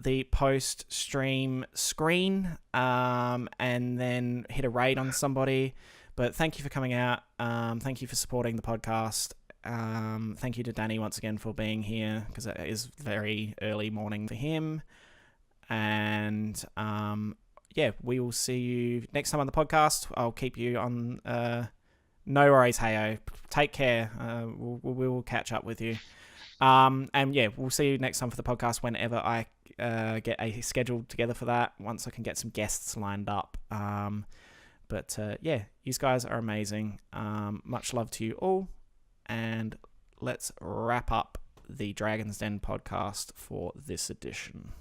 the post-stream screen and then hit a raid on somebody. But thank you for coming out. Thank you for supporting the podcast. Thank you to Danny once again for being here because it is very early morning for him. And we will see you next time on the podcast. I'll keep you on. No worries, Heyo. Take care. We will catch up with you. We'll see you next time for the podcast whenever I get a schedule together for that. Once I can get some guests lined up. You guys are amazing. Much love to you all, and let's wrap up the Dragon's Den podcast for this edition.